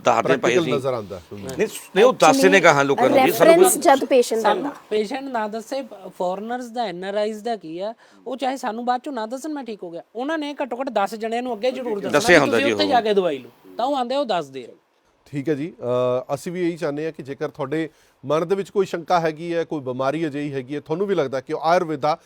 ਦੱਸਦੇ ਪਏ ਅਸੀਂ ਨਜ਼ਰ ਆਉਂਦਾ। ਨਹੀਂ ਉਹ ਦੱਸਦੇ ਨੇ ਕਹਾਂ ਲੋਕਾਂ ਨੂੰ ਜੀ, ਰੈਫਰੈਂਸ ਜਦ ਪੇਸ਼ੈਂਟ ਦਾ ਸਾਨੂੰ ਪੇਸ਼ੈਂਟ ਨਾ ਦੱਸੇ, ਫੋਰਨਰਸ ਦਾ ਐਨਆਰਆਈਜ਼ ਦਾ ਕੀ ਆ, ਉਹ ਚਾਹੇ ਸਾਨੂੰ ਬਾਅਦ ਚੋਂ ਨਾ ਦੱਸਣ ਮੈਂ ਠੀਕ ਹੋ ਗਿਆ, ਉਹਨਾਂ ਨੇ ਘੱਟੋ ਘੱਟ 10 ਜਣਿਆਂ ਨੂੰ ਅੱਗੇ ਜ਼ਰੂਰ ਦੱਸਿਆ ਹੁੰਦਾ ਜੀ, ਉੱਥੇ ਜਾ ਕੇ ਦਵਾਈ ਲਓ, ਤਾਂ ਉਹ ਆਂਦੇ ਉਹ ਦੱਸਦੇ ਆ। ਠੀਕ ਹੈ ਜੀ, ਅਸੀਂ ਵੀ ਇਹੀ ਚਾਹੁੰਦੇ ਹਾਂ ਕਿ ਜੇਕਰ ਤੁਹਾਡੇ ਮਨ ਦੇ ਵਿੱਚ ਕੋਈ ਸ਼ੰਕਾ ਹੈਗੀ ਹੈ, ਕੋਈ ਬਿਮਾਰੀ ਅਜਿਹੀ ਹੈਗੀ ਹੈ, ਤੁਹਾਨੂੰ ਵੀ ਲੱਗਦਾ ਕਿ ਆਯੁਰਵੇਦਾ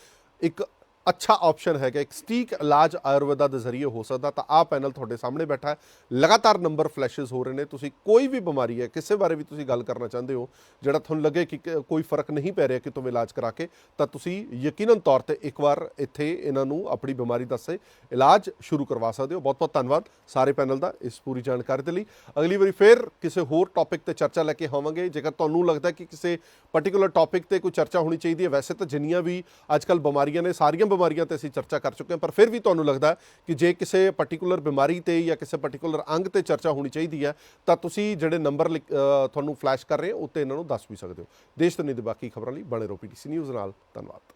ਇੱਕ ਅੱਛਾ ਆਪਸ਼ਨ ਹੈਗਾ, ਇੱਕ ਸਟੀਕ ਇਲਾਜ ਆਯੁਰਵੇਦਾ ਦੇ ਜ਼ਰੀਏ ਹੋ ਸਕਦਾ, ਤਾਂ ਆਹ ਪੈਨਲ ਤੁਹਾਡੇ ਸਾਹਮਣੇ ਬੈਠਾ ਹੈ। ਲਗਾਤਾਰ ਨੰਬਰ ਫਲੈਸ਼ਸ ਹੋ ਰਹੇ ਨੇ। ਤੁਸੀਂ ਕੋਈ ਵੀ ਬਿਮਾਰੀ ਹੈ, ਕਿਸੇ ਬਾਰੇ ਵੀ ਤੁਸੀਂ ਗੱਲ ਕਰਨਾ ਚਾਹੁੰਦੇ ਹੋ, ਜਿਹੜਾ ਤੁਹਾਨੂੰ ਲੱਗੇ ਕਿ ਕੋਈ ਫਰਕ ਨਹੀਂ ਪੈ ਰਿਹਾ ਕਿਤੋਂ ਇਲਾਜ ਕਰਾ ਕੇ, ਤਾਂ ਤੁਸੀਂ ਯਕੀਨਨ ਤੌਰ ਤੇ ਇੱਕ ਵਾਰ ਇੱਥੇ ਇਹਨਾਂ ਨੂੰ ਆਪਣੀ ਬਿਮਾਰੀ ਦੱਸੇ ਇਲਾਜ ਸ਼ੁਰੂ ਕਰਵਾ ਸਕਦੇ ਹੋ। ਬਹੁਤ ਬਹੁਤ ਧੰਨਵਾਦ ਸਾਰੇ ਪੈਨਲ ਦਾ ਇਸ ਪੂਰੀ ਜਾਣਕਾਰੀ ਦੇ ਲਈ। ਅਗਲੀ ਵਾਰੀ ਫਿਰ ਕਿਸੇ ਹੋਰ ਟੌਪਿਕ ਤੇ ਚਰਚਾ ਲੈ ਕੇ ਆਵਾਂਗੇ। ਜੇਕਰ ਤੁਹਾਨੂੰ ਲੱਗਦਾ ਕਿ ਕਿਸੇ ਪਾਰਟਿਕੂਲਰ ਟੌਪਿਕ ਤੇ ਕੋਈ ਚਰਚਾ ਹੋਣੀ ਚਾਹੀਦੀ ਹੈ, ਵੈਸੇ ਤਾਂ ਜਿੰਨੀਆਂ ਵੀ ਅੱਜ ਕੱਲ੍ਹ ਬਿਮਾਰੀਆਂ ਨੇ, ਸਾਰੀਆਂ ਬਿਮਾਰੀਆਂ ਤੇ ਅਸੀਂ ਚਰਚਾ ਕਰ ਚੁੱਕੇ ਹਾਂ, ਪਰ ਫਿਰ ਵੀ ਤੁਹਾਨੂੰ ਲੱਗਦਾ ਕਿ ਜੇ ਕਿਸੇ ਪਾਰਟਿਕੂਲਰ ਬਿਮਾਰੀ ਤੇ ਜਾਂ ਕਿਸੇ ਪਾਰਟਿਕੂਲਰ ਅੰਗ ਤੇ ਚਰਚਾ ਹੋਣੀ ਚਾਹੀਦੀ ਹੈ, ਤਾਂ ਤੁਸੀਂ ਜਿਹੜੇ ਨੰਬਰ ਤੁਹਾਨੂੰ ਫਲੈਸ਼ ਕਰ ਰਹੇ ਹੋ ਉੱਤੇ ਇਹਨਾਂ ਨੂੰ ਦੱਸ ਵੀ ਸਕਦੇ ਹੋ। ਦੇਸ਼ ਦੁਨੀਆ ਦੀ ਬਾਕੀ ਖਬਰਾਂ ਲਈ ਬਣੇ ਰਹੋ PTC ਨਿਊਜ਼ ਨਾਲ। ਧੰਨਵਾਦ।